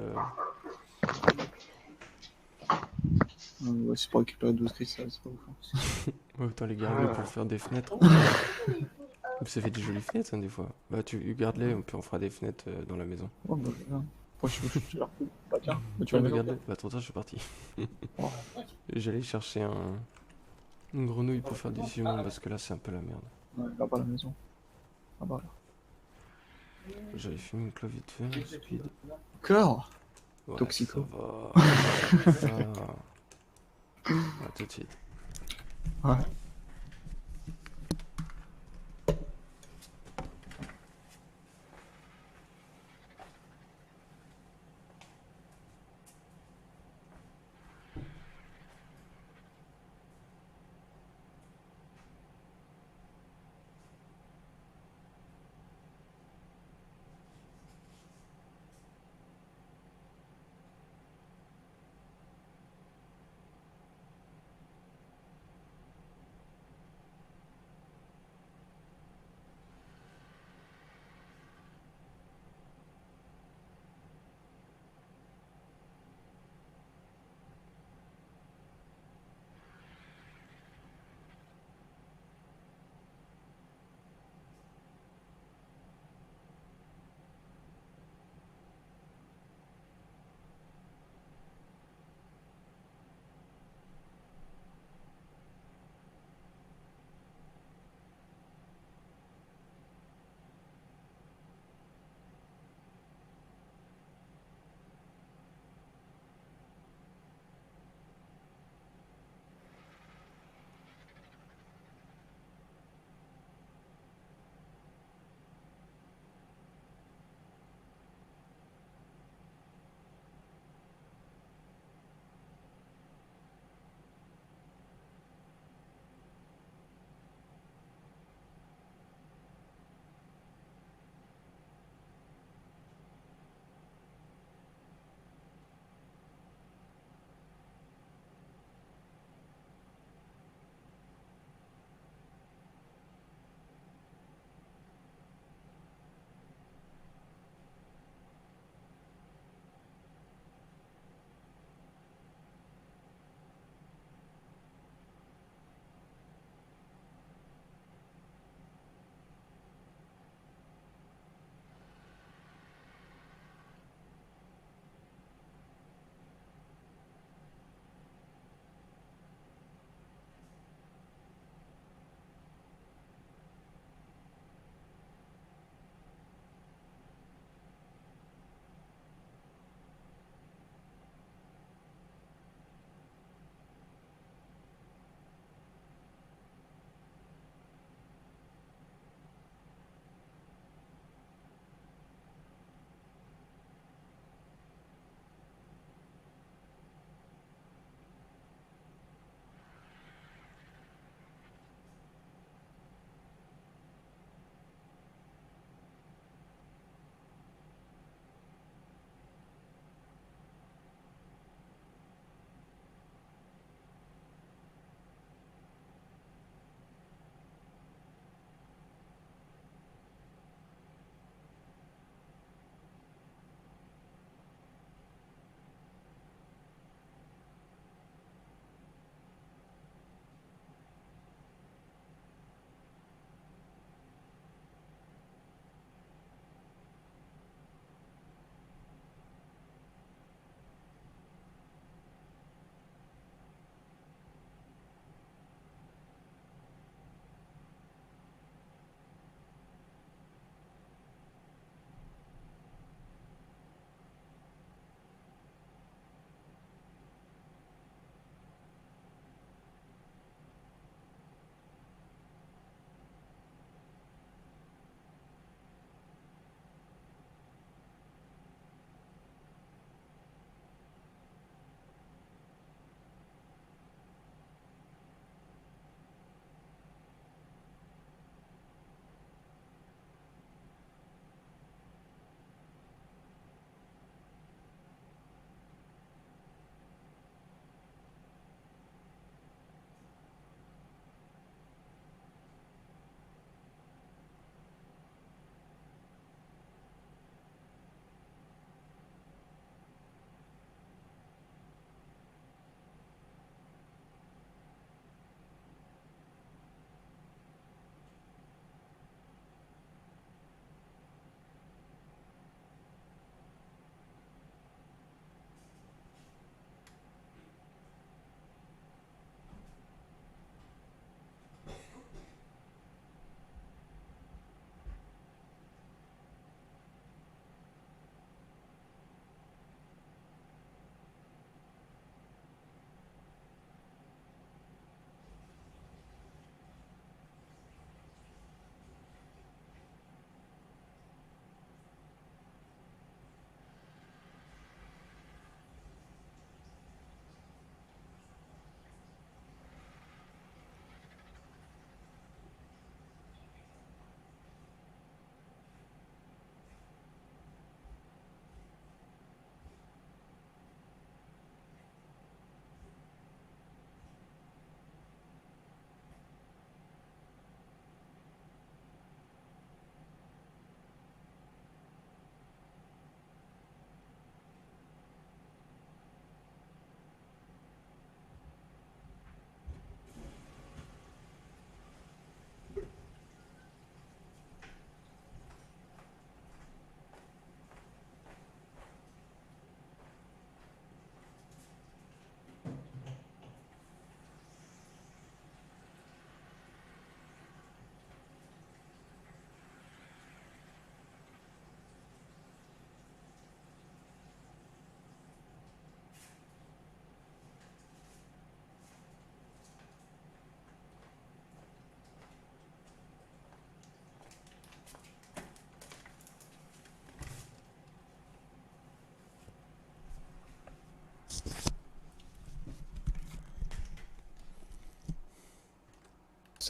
Ouais, c'est pour récupérer 12 cristals, c'est pas ouf. Hein. Ouais, autant les garder pour faire des fenêtres. Ça fait des jolies fenêtres hein, des fois. Bah tu garde-les, on fera des fenêtres dans la maison. Oh, bah, bien. Moi, je leur fous. Bah, tiens, bah, tu Ouais, vas mais le garde-les. Bah trop tard, je suis parti. Oh. J'allais chercher une grenouille pour faire des humains parce que là c'est un peu la merde. Ouais, là-bas à la maison. Là-bas, là. J'avais fumé une clove vite fait, speed. Cœur. Ouais, Toxico. ça va. Ça va. À tout de suite. Ouais.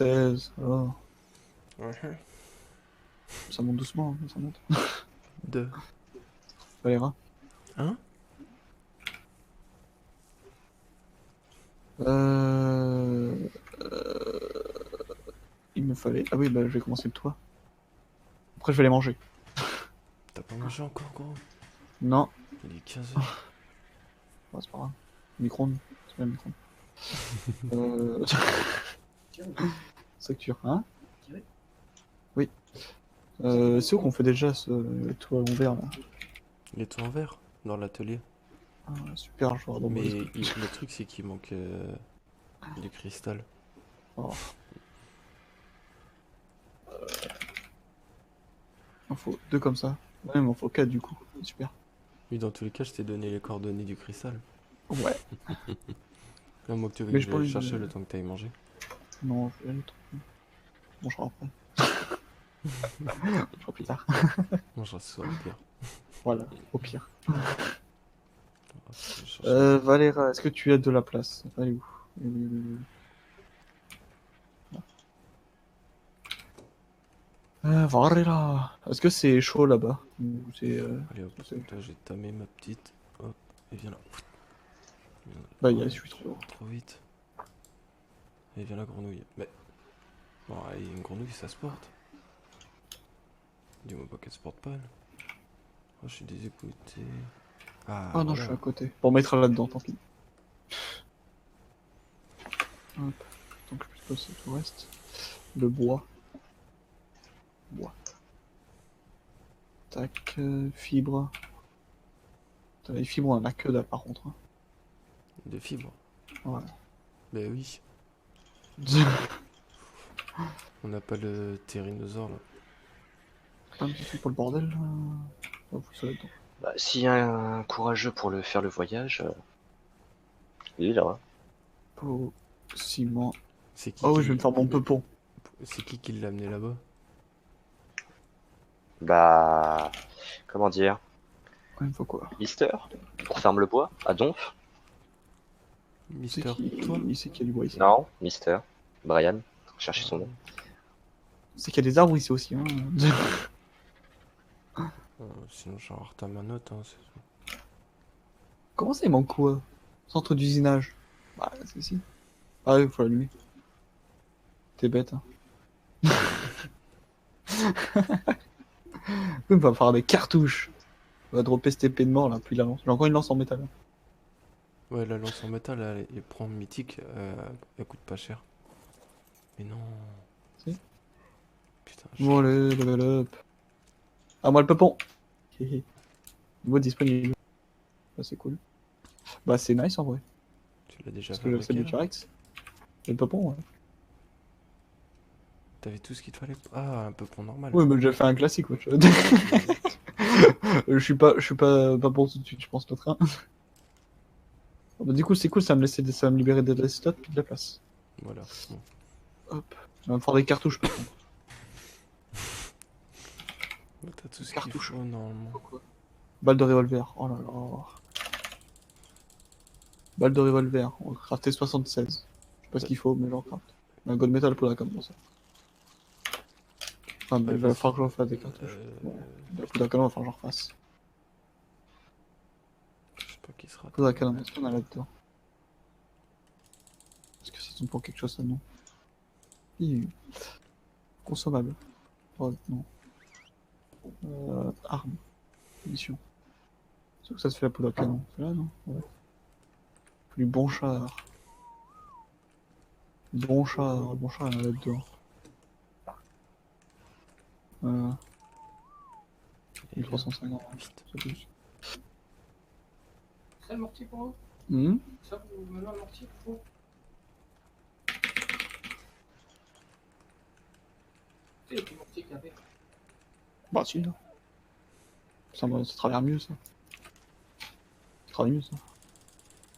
16. Oh, Mhm. ça monte doucement, hein, ça monte. 2. Valera. 1. Euh... Il me fallait. Ah oui, bah je vais commencer le toit. Après, je vais les manger. T'as pas mangé encore, gros? Non, Il est 15h. oh, c'est pas grave. Micro-ondes. C'est bien le micro-ondes. Structure, hein? Oui. C'est où qu'on fait déjà ce toit ouvert là? Il est tout en verre dans l'atelier. Ah, super, je vois dans Mais mon esprit. le truc, c'est qu'il manque du cristal. Oh. Il en faut 2 comme ça. Ouais, il m'en faut 4 du coup. Super. Oui, dans tous les cas, je t'ai donné les coordonnées du cristal. Ouais. Là, moi, que tu veux Mais que j'ai je pas vais envie chercher de... le temps que t'ailles manger. Non, je vais aller bon, je après. Je ferai plus tard. Non, je reste au pire. Voilà, au pire. Hop, je vais chercher. Valéra, est-ce que tu as de la place? Elle est où? Valéra, est-ce que c'est chaud là-bas? Ou c'est... Allez, hop, c'est- toi, j'ai tamé ma petite. Hop, et viens là. Viens là. Bah, Ouais, je suis trop... trop vite. Et viens la grenouille. Mais. Bon, allez, une grenouille, ça se porte. Dis-moi pas qu'elle se porte pas, elle. Oh, je suis dégoûté. Ah, Ah non, voilà. je suis à côté. Bon, on mettra là-dedans, tant pis. Hop. Donc, je peux passer tout le reste. Le bois. Bois. Tac, fibres. Putain, les fibres, on en a que dalle par contre. Hein. De fibres. Ouais. Ben oui. On n'a pas le tyrannosaure là. Un petit truc pour le bordel. On va foutre ça là-dedans. Bah, s'il y a un courageux pour faire le voyage, il est là. Hein. Peau, ciment. C'est qui Oh oui, qui... je vais me faire mon peupon. C'est qui l'a amené là-bas? Bah, comment dire, Ouais, il me faut quoi? Mister, pour fermer le bois, à Donf? C'est Mister, qui... toi? C'est qu'il y a du bois ici. Non, Mister, Brian, cherchez son nom. C'est qu'il y a des arbres ici aussi. Hein. Sinon j'en retard ma note. Hein, c'est- Comment ça, il manque quoi? Centre d'usinage. Bah, c'est ici. Ah oui, faut l'allumer. T'es bête, hein. On va faire des cartouches. On va dropper cette épée de mort là, puis la lance. J'ai encore une lance en métal. Hein. Ouais, la lance en métal, elle prend mythique, elle coûte pas cher. Mais non. Si. Putain, Bon, allez, level up. Ah, moi le peupon. Hihi. Mot disponible. Bah, c'est cool. Bah, c'est nice en vrai. tu l'as déjà Parce que c'est fabriqué du là? T-Rex. Et le peupon, ouais. T'avais tout ce qu'il te fallait? Ah, un peu pour normal. Oui, mais j'ai fait un classique, ouais. Je suis pas pour tout de suite, je pense, le train. Ah, bah, du coup, c'est cool, ça va me libérer de la slot et de la place. Voilà. Bon. Hop. On va me faire des cartouches par contre. Bah, t'as tout ce qu'il Cartouche. faut normalement. Balle de revolver. Oh là là. Balle de revolver. On va crafter 76. Je sais pas ce qu'il faut, mais j'en craft. Un gold metal pour la comme ça. Ah, mais Ouais, il va vas-y. falloir que j'en fasse des cartouches. La poudre à canon, il va falloir que j'en refasse. Je sais pas qui sera. Poudre à canon, est-ce qu'on a là-dedans? Est-ce que c'est pour quelque chose ça? Non. Hi. Consommable. Oh, non. Arme. Munition. C'est où ça se fait la poudre à canon? C'est là, non? Ouais. Du bon char. Bon char, il y en a là-dedans. Euh, Et 1350. vite. C'est plus. C'est le mortier pour vous? Hmm. Ça, vous menez un mortier pour vous? C'est le petit mortier qu'il y avait. Bah si, là. Ça travaille mieux, ça. Ça travaille mieux, ça.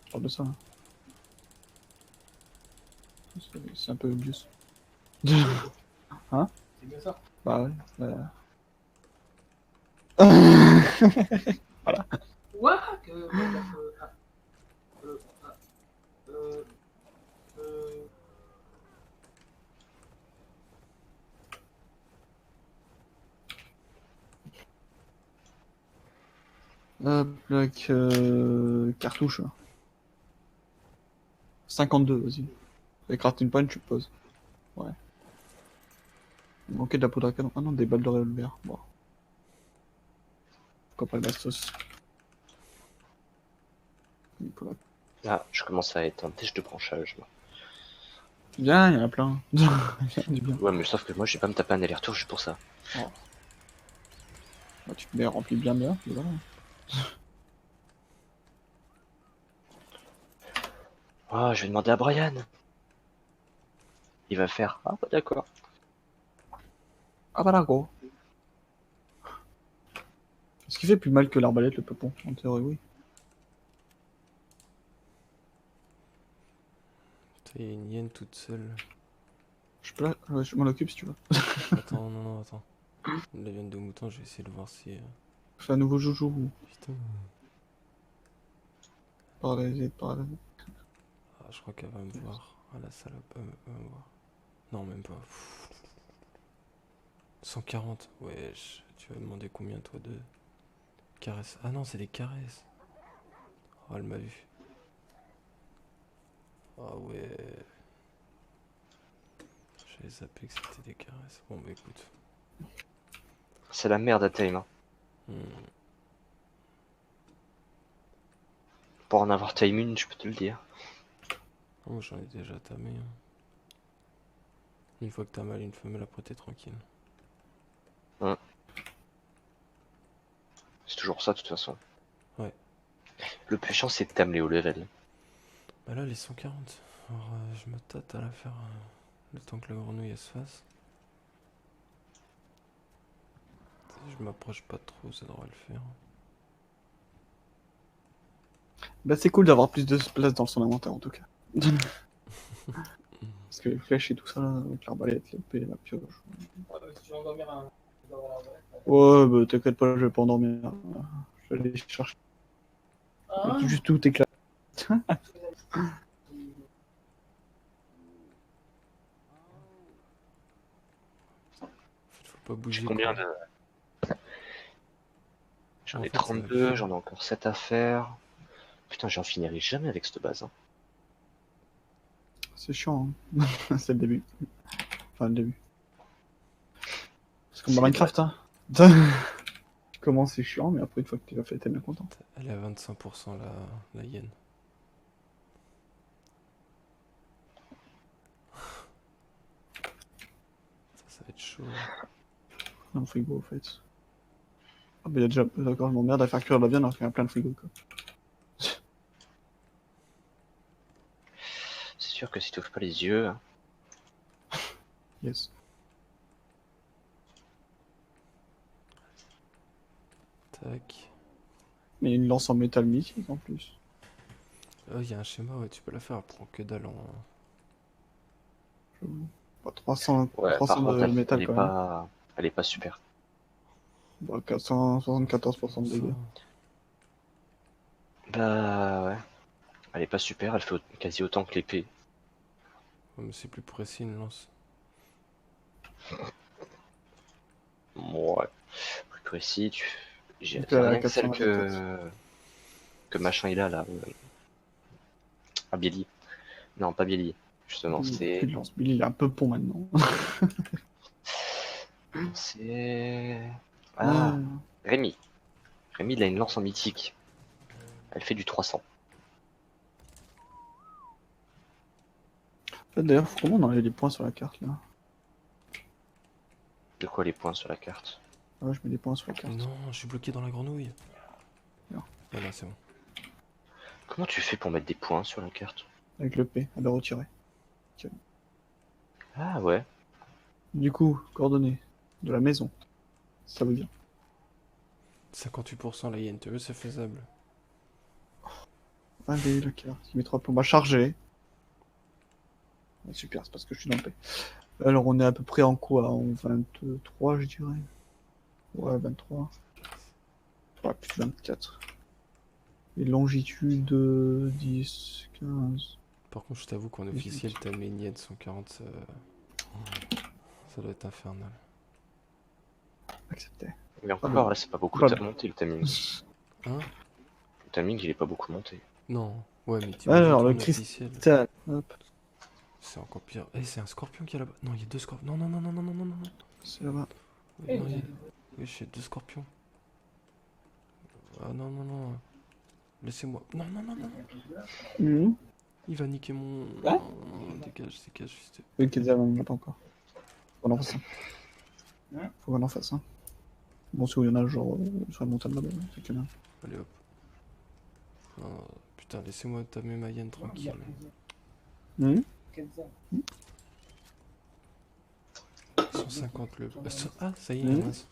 Je parle de ça. Hein. C'est un peu obvious. Hein? C'est bien ça. Bah ouais. What? Ah, euh, euh, Plaque cartouche. 52, vas-y. Avec Crafting Point, tu poses. Ouais. Il manquait de la poudre à canon. Ah non, des balles de revolver. Bon. Pourquoi pas le bastos? Nicolas. Ah, je commence à être un test de branchage. Moi. Bien, il y en a plein. Bien, du bien. Ouais, mais sauf que moi, je vais pas me taper un aller-retour juste pour ça. Oh. Bah, tu te mets rempli bien, bien. Et voilà. Oh, je vais demander à Brian. Il va faire. Ah, bah d'accord. Ah voilà, gros. Est-ce qu'il fait plus mal que l'arbalète, le peupon? En théorie, oui. Putain, il y a une hyène toute seule. Je peux ouais, je m'en occupe si tu veux. Attends, non, non, attends. La viande de mouton, je vais essayer de voir si. Je fais un nouveau joujou. Putain. Parasite. Ah, je crois qu'elle va me voir. Ah, la salope, elle va me voir. Non, même pas. 140. Ouais, tu vas demander combien, toi, de caresses? Ah non, c'est des caresses. Oh, elle m'a vu. Ah ouais. J'avais zappé que c'était des caresses. Bon, bah écoute. C'est la merde à time. Hein. Hmm. Pour en avoir time une, je peux te le dire. Oh, j'en ai déjà tamé. Hein. Une fois que t'as mal une femelle, après t'es tranquille. C'est toujours ça, de toute façon. Ouais. Le plus chiant, c'est de tamer au level. Bah là, les 140. Alors, je me tâte à la faire le temps que la grenouille elle se fasse. Si je m'approche pas trop, ça devrait le faire. Bah, c'est cool d'avoir plus de place dans son inventaire en tout cas. Parce que les flèches et tout ça, là, avec l'arbalète, l'épée, la pioche. Si je vais endormir un. Ouais, bah t'inquiète pas, je vais pas endormir. Je vais aller chercher. Ah, Juste tout éclate. Faut pas J'ai bouger combien quoi. de. J'en En ai fait, ça va 32, vite. j'en ai encore 7 à faire. Putain, j'en finirai jamais avec cette base. Hein. C'est chiant, hein. C'est le début. Enfin, le début. C'est comme dans C'est Minecraft, hein. Comment c'est chiant, mais après, une fois que tu l'as fait, t'es bien content. Elle est à 25% la hyène. Ça va être chaud. Dans le frigo, en fait. Ah, bah, il y a déjà. D'accord, je m'emmerde à faire cuire de la viande alors qu'il y a plein de frigo, quoi. C'est sûr que si tu ouvres pas les yeux. Yes. Tac. Mais il y a une lance en métal mythique en plus. Oh, il y a un schéma, ouais, tu peux la faire. Elle prend que dalle en. Bah, 300, Ouais, 300 par contre, de elle, métal quand même. elle est pas super. Bah, 474% de Ça. dégâts. Bah ouais. Elle est pas super, elle fait quasi autant que l'épée. Ouais, mais c'est plus précis une lance. Ouais. Plus précis, Donc c'est là, elle est à rien que celle 424. que machin il a là. Ah, Bielli. Non, pas Bielli. Justement, Il a plus c'est. de lance. Billy, il est un peu pont maintenant. C'est. Ah. Ah, Rémi. Rémi, il a une lance en mythique. Elle fait du 300. En fait, d'ailleurs, comment on enlève les points sur la carte là? De quoi les points sur la carte? Ah ouais, je mets des points sur la carte. Non, je suis bloqué dans la grenouille. Non. Voilà, c'est bon. Comment tu fais pour mettre des points sur la carte? Avec le P, à le retirer. Ah ouais. Du coup, coordonnées de la maison. Ça veut dire. 58% la hyène, tu veux, c'est faisable. Allez, la carte. Il met 3 points. Bah, chargé. Ah, super, c'est parce que je suis dans le P. Alors, on est à peu près en quoi? En 23, je dirais. Ouais, 23. Ouais, plus 24. Et longitude 10, 15. Par contre, je t'avoue qu'en 18. officiel, t'as mis une hyène 140, ça doit être infernal. Accepté. Mais Ah encore, bon. là, c'est pas beaucoup Pas de bien. monter le timing. Hein? Le timing, il est pas beaucoup monté. Non. Ouais, mais Alors, le ton officiel. cristal. Hop, C'est encore pire. Eh, c'est un scorpion qui est là-bas. Non, il y a deux scorpions. Non, non, non, non, non, non, non, non. non. c'est là-bas. Ouais, non, il y a... Oui, j'ai deux scorpions. Ah non, non, non. Laissez-moi. Non, non, non, non. Mhm. Il va niquer mon... Ouais. Oh, dégage, dégage. Juste... Oui, qui on n'a pas encore. Faut qu'on en fasse un. Hein? Faut qu'on en fasse un. Bon, si il y en a genre sur la montagne là-bas, c'est qu'il y en a. Allez, hop. Oh, putain, laissez-moi tamer ma hyène tranquille. Mhm. 150 le... Ah, ça y est, Mhm. mince.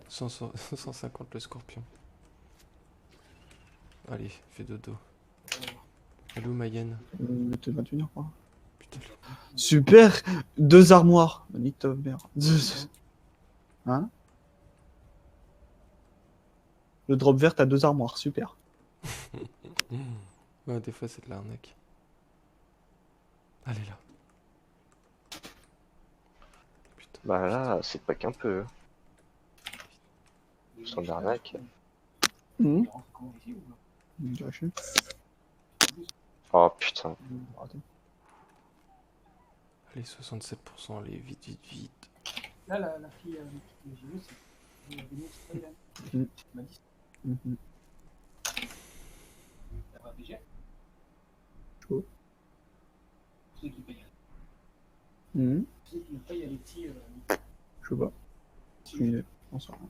150 le scorpion. Allez, fais dodo. Elle est où ma hyène? Tu vas tenir quoi. Putain, Super. 2 armoires. Nique ta mère. Hein? Le drop vert a 2 armoires, super. ouais, des fois c'est de l'arnaque. Allez là. Putain. Bah là, c'est pas qu'un peu. Son arnaque. Mhm. J'ai lâché. Oh putain. Raté. Allez, 67%, allez, vite, vite, vite. Là, la fille avec qui j'ai vu, c'est la Vénus Thailand. Mhm. Elle m'a dit, Mhm. ça va déjà. Chaud. Ceux qui payent. Mhm. Ceux qui payent les petits. Je sais pas. Aucune idée. On s'en rend.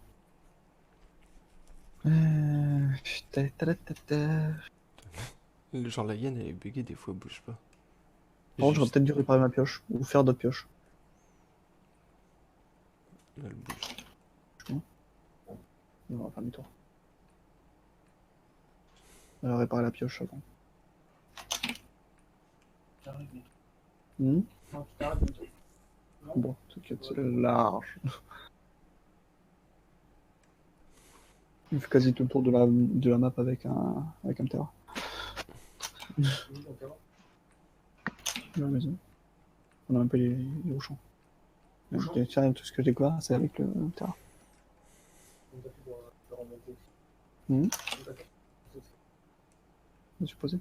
Ta ta ta ta ta. Genre la hyène elle est buggée, des fois elle bouge pas. Par contre, j'aurais Juste- peut-être dû réparer ma pioche ou faire d'autres pioches. Elle bouge. On va faire demi-tour. On va réparer la pioche avant. J'arrive bientôt. Mhm. Non, tu t'arrêtes bientôt. Bon, t'inquiète, c'est large. Il fait quasi tout le tour de la map avec un terrain. Oui, d'accord. Dans la maison. On a un peu les rouchons. Tiens, tout ce que j'ai quoi, c'est avec le terrain. Mhm. Je suis posé.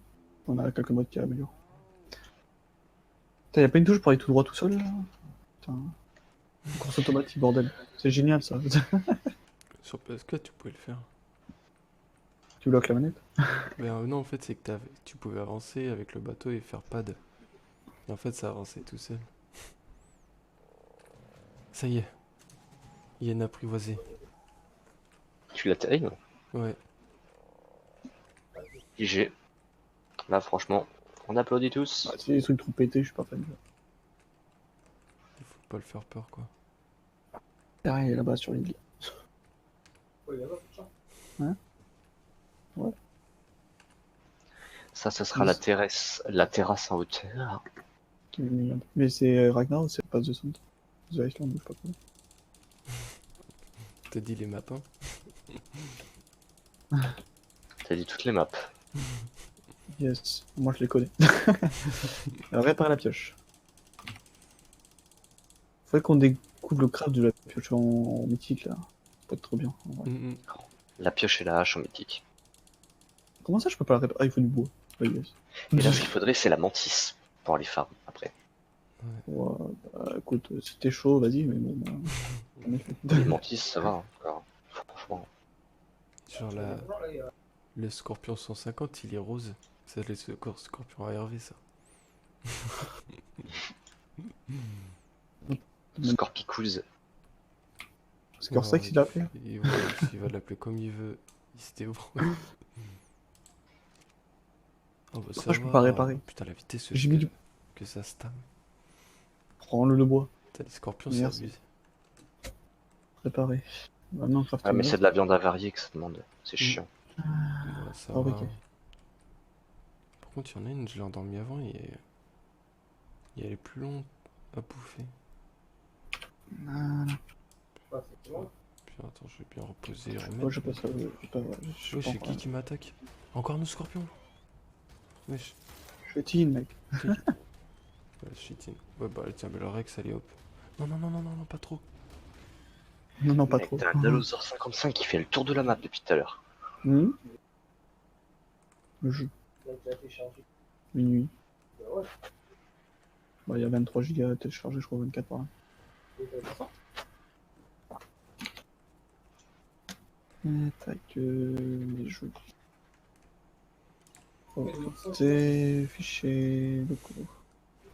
On a quelques modes qui améliorent. Y'a pas une touche pour aller tout droit tout seul là? Putain. Course automatique, bordel. C'est génial ça. Sur PS4 tu pouvais le faire. Tu bloques la manette? Mais non, en fait c'est que tu pouvais avancer avec le bateau et faire pad. Et en fait ça avançait tout seul. Ça y est. Hyène apprivoisée. Tu l'atterris? Ouais. IG. Là, franchement, on applaudit tous. Ah, c'est des trucs trop pétés, je suis pas fan. Il faut pas le faire peur quoi. Terrain il est là-bas sur l'île. Ça, ce sera la terrasse en hauteur. Mais c'est Ragnar ou c'est pas The Sound? The Iceland, je sais pas quoi. T'as dit les maps hein? T'as dit toutes les maps. Yes, moi je les connais. Alors, réparer la pioche. Faudrait qu'on découvre le craft de la pioche en mythique là. Ça peut être trop bien. En vrai. La pioche et la hache en mythique. Comment ça je peux pas la réparer? Ah, il faut du bois. Ah, yes. Et là, ce qu'il faudrait, c'est la mantis pour les farms après. Ouais, bah, écoute, si t'es chaud, vas-y, mais bon. Bah, en effet. Les mantis, ça va. Hein, encore. Franchement. Genre le scorpion 150 il est rose. C'est le scorpion ARV ça. Scorpicous. C'est Corsac qu'il a appelé. Il va l'appeler comme il veut. Il se débrouille. Oh, bah, Pourquoi je peux pas réparer? Putain, la vitesse J'ai mis du... que ça stame. Prends-le bois. Putain, les scorpions, c'est Merci. abusé. Réparer. Bah, non, crafting. Ah, mais c'est de la viande avariée que ça demande. C'est chiant. Ouais, ça Ah, va. ok. Par contre, il y en a une, je l'ai endormie avant et elle est plus longue à bouffer. Puis attends, je vais bien reposer et remettre. Ouais, je passe. Je Wesh, c'est qui m'attaque? Encore nos scorpions? Wesh. Je suis teen, mec. Ouais, shit. Ouais, bah tiens, mais le Rex, allez hop. Non, non, non, non, non, non, pas trop. Non, non, pas Mec, trop. t'as un Dallosaur 55 qui fait le tour de la map depuis tout à l'heure. Hmm. Le jeu. Minuit. Bah, il y a 23 gigas à télécharger, je crois 24 par là. Tac, les jeux. Oh, c'est fichier locaux.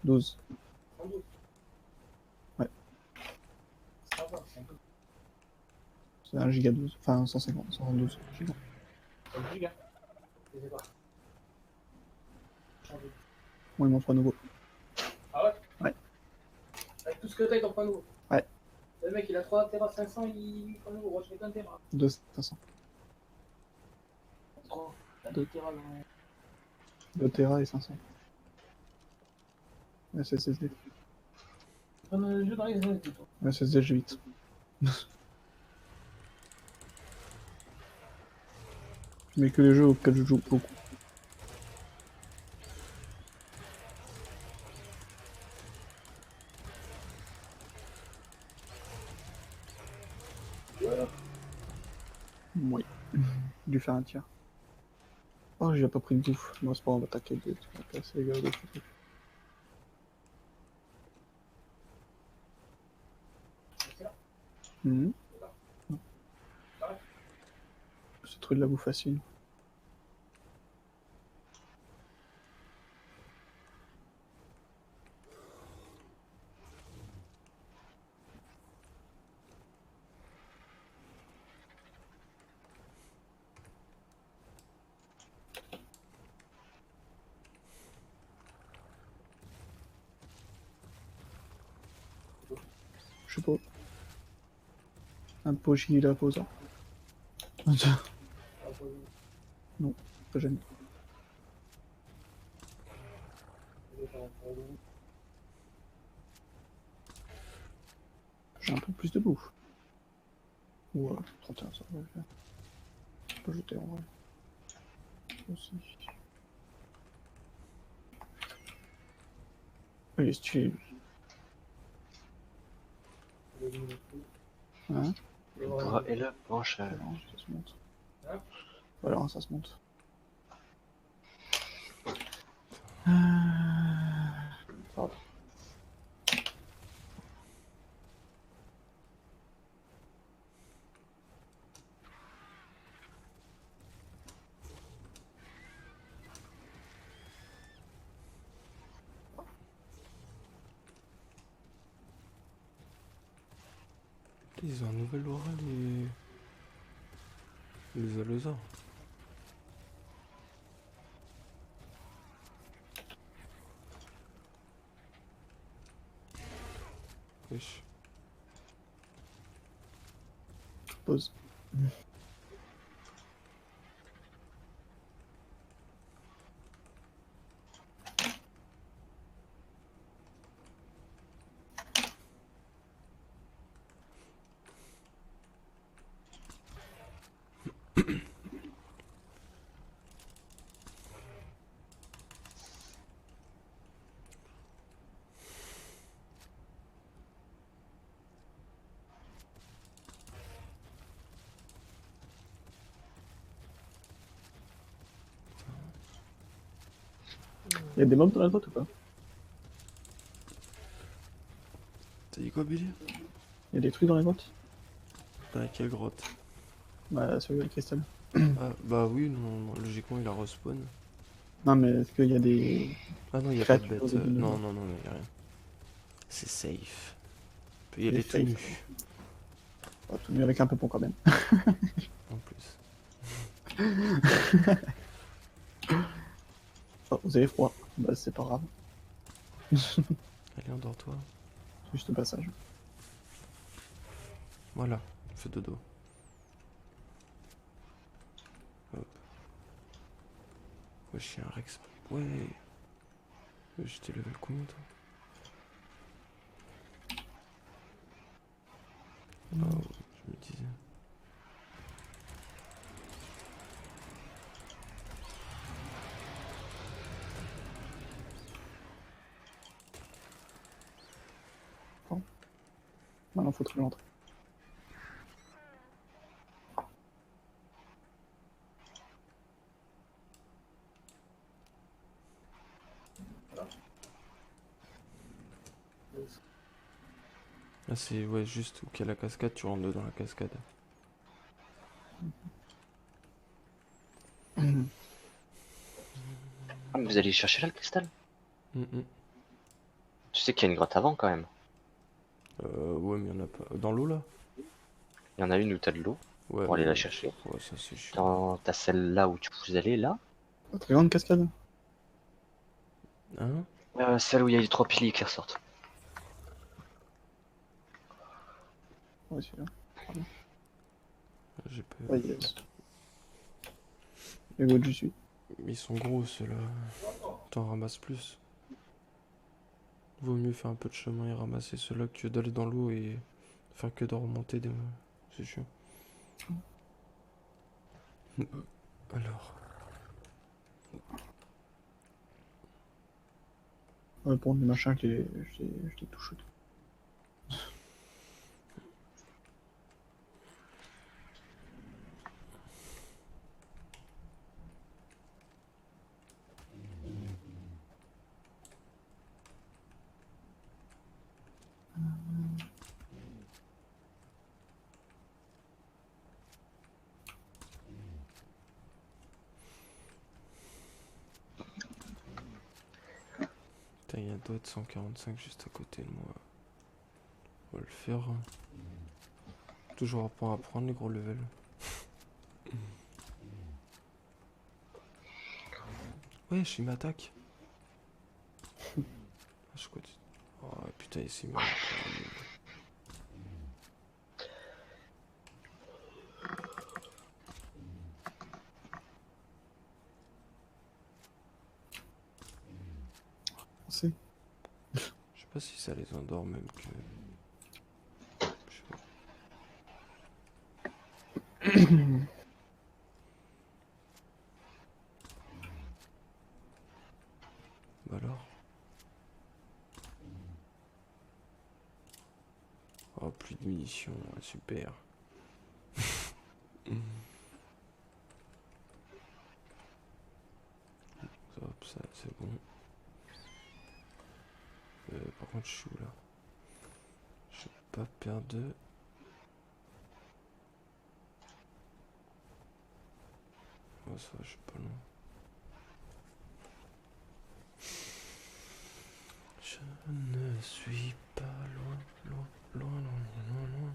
12. Ouais, c'est 1 giga 12. Enfin, 150, 112 giga. Moi, il m'en faut à nouveau. Ah ouais? Ouais. Avec tout ce que t'as, il t'en prend un nouveau. Ouais. Le mec, il a 3 Tera 500, il prend un nouveau. Moi, je fais qu'un Tera. 2, 500. 3. T'as 2 Tera dans... 2 Tera et 500. SSD. Prends le jeu dans les SSD, toi. SSD G8. Je mets que les jeux auxquels je joue beaucoup. Oui. J'ai dû faire un tir. Oh, j'ai pas pris une bouffe. Moi, c'est pas, on va attaquer des trucs. On va casser les gars, d'autres trucs. Mhm. Non. C'est trouvé de la bouffe facile. Je sais pas. Un pochi la pose. Non, pas jamais. J'ai un peu plus de bouffe. Ou 31, ça va le faire. Je peux jeter en vrai. Aussi. Oh, il est stylé, lui. Hein? Et le branche. Voilà, ça se monte. Voilà, ça se monte. Pardon. Ils ont un nouvel aura, les allosaures. Wesh. Pause. Il y a des mobs dans la grotte ou pas? T'as dit quoi, Billy? Il y a des trucs dans la grotte? Dans quelle grotte? Bah, celui avec le cristal. Ah, bah oui, non, logiquement, il a respawn. Non, mais est-ce qu'il y a des. Ah non, il y a pas de créatures bête. de Non, mort? non, non, y a rien. C'est safe. On peut y aller Des tout safe. nu, Oh, tout nu avec un peu pont quand même. en plus. Oh, vous avez froid. Bah, c'est pas grave. Allez, endors-toi. C'est juste au passage. Voilà, fais dodo. Hop. Ouais, je suis un Rex. Ouais. J'étais level combien, toi? Oh, je me disais. Maintenant, faut trouver l'entrée. Là, c'est ouais, juste où qu'il y a la cascade, tu rentres dans la cascade. Ah, mais vous allez chercher là le cristal? Mhm. Tu sais qu'il y a une grotte avant quand même. Ouais, mais il y en a pas. Dans l'eau là? Il y en a une où t'as de l'eau Ouais, pour aller la mais. chercher. Ouais, ça c'est chiant. T'as celle là où tu peux aller là. Très grande cascade. Hein? Celle où il y a les 3 piliers qui ressortent. Ouais, c'est là. J'ai pas. Ouais, yes. Et où je suis. Mais ils sont gros ceux-là. T'en ramasses plus. Vaut mieux faire un peu de chemin et ramasser ceux-là que d'aller dans l'eau et faire que de remonter des. C'est chiant. Alors. Ouais, pour les machins, je les touche. Putain, il y a d'autres 145 juste à côté de moi. On va le faire. Toujours pour apprendre les gros levels. Wesh, il m'attaque. Ah, je crois que... Oh putain, il s'est mis. C'est. Je sais pas si ça les endort même que. Je sais pas. Bah alors. Oh, plus de munitions, ouais, super. Hop, ça, c'est bon. Par contre, je suis où là? Je vais pas perdre. Oh, ça va, je suis pas loin. Je ne suis pas loin, loin, loin, loin, loin, loin.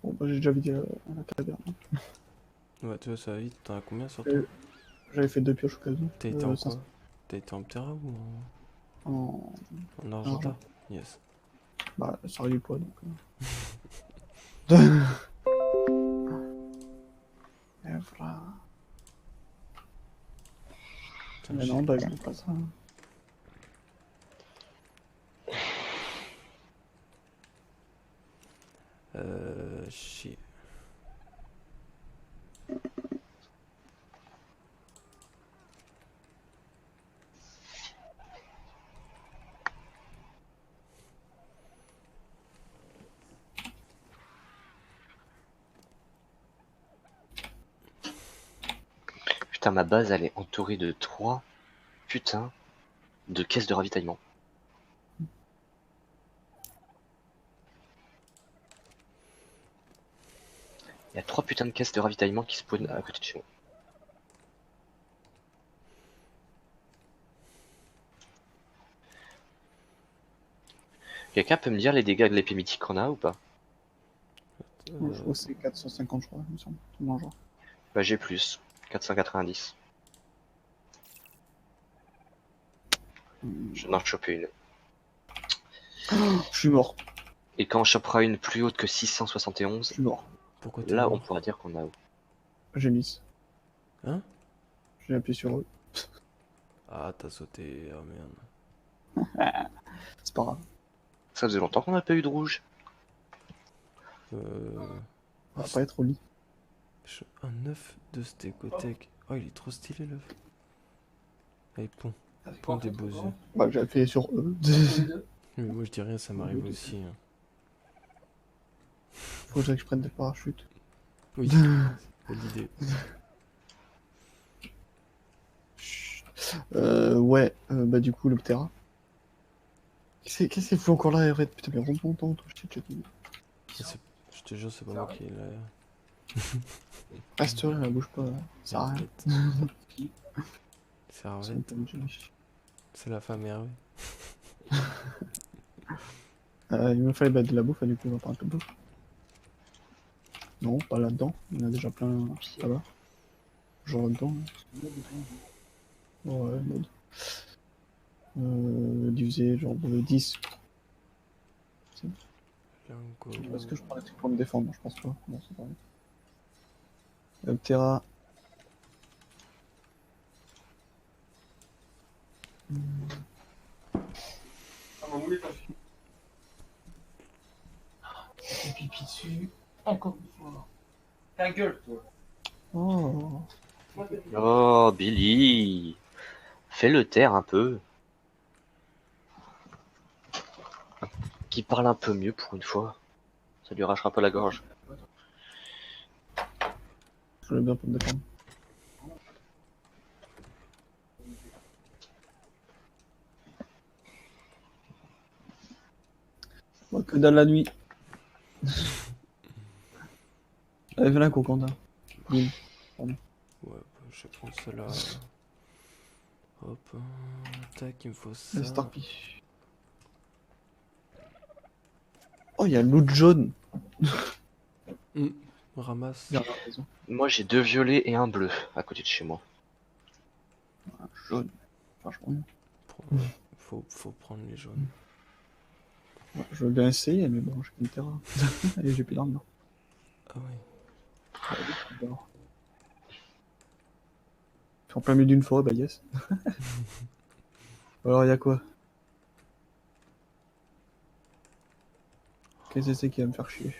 Bon, bah, j'ai déjà vidé la caverne. Ouais, tu vois, ça va vite. T'en as combien sur toi? J'avais fait 2 pioches au cas où. T'as été en 500. quoi? T'as été en Ptera ou En en Argenta? argent. Yes. Bah, ça aurait du poids donc. Et voilà. Putain, Mais non, bah, ils n'ont pas ça. Chier. Putain, ma base elle est entourée de 3 putains de caisses de ravitaillement. Il y a 3 putains de caisses de ravitaillement qui spawnent à côté de chez moi. Quelqu'un peut me dire les dégâts de l'épée mythique qu'on a ou pas? Moi, je crois que c'est 450, je crois, il me semble. Non, genre. Bah j'ai plus, 490. Je n'en chope une. Je suis mort. Et quand on chopera une plus haute que Je 671, suis mort. Pourquoi t'es là on mort? pourra dire qu'on a... J'ai mis. Hein? J'ai appuyé sur eux. Ah, t'as sauté. Oh merde. C'est pas grave. Ça faisait longtemps qu'on n'a pas eu de rouge. On va pas être au lit. Un œuf de stégothèque. Oh, il est trop stylé l'œuf. Allez, pont des beaux yeux. Bah, j'ai appuyé sur eux. Mais moi je dis rien, ça m'arrive aussi. Hein. Faut que je prenne des parachutes. Oui, bonne idée. Ouais, bah du coup, le Ptera. Qu'est-ce qu'il fout encore là, arrête, putain, mais remontant, toi, je t'ai dit. Je te jure, c'est pas moi qui l'ai. Reste là, bouge pas, là. Ça sert à rien. Servette. C'est la femme Hervé. Il me fallait de la bouffe, et du coup, on va prendre un peu de bouffe. Non, pas là-dedans, il y en a déjà plein là-bas. Genre là-dedans. Là. Ouais, mode. Diviser genre 10. Lingo. Est-ce que je prends des trucs pour me défendre? Je pense pas. Non, c'est pareil. Ptera. Pipi dessus. Encore une fois. Ta gueule, toi. Oh. Oh, Billy. Fais le taire un peu. Qui parle un peu mieux pour une fois. Ça lui arrachera pas la gorge. Je voulais bien pour me défendre. Moi, que dalle la nuit. Allez, viens là, Kokanda. Bim. Ouais, bah, je vais prendre cela. Hop. Tac, il me faut ça. La Starpie. Oh, il y a un loot jaune. Ramasse. Derrière la maison. Moi, j'ai 2 violets et un bleu à côté de chez moi. Un jaune. Franchement. Faut prendre les jaunes. Ouais, je veux bien essayer, mais bon, j'ai qu'une terrain. Allez, j'ai plus d'armes. Ah ouais. Je suis en plein milieu d'une forêt, bah yes. Alors, il y a quoi? Qu'est-ce que c'est qui va me faire chier?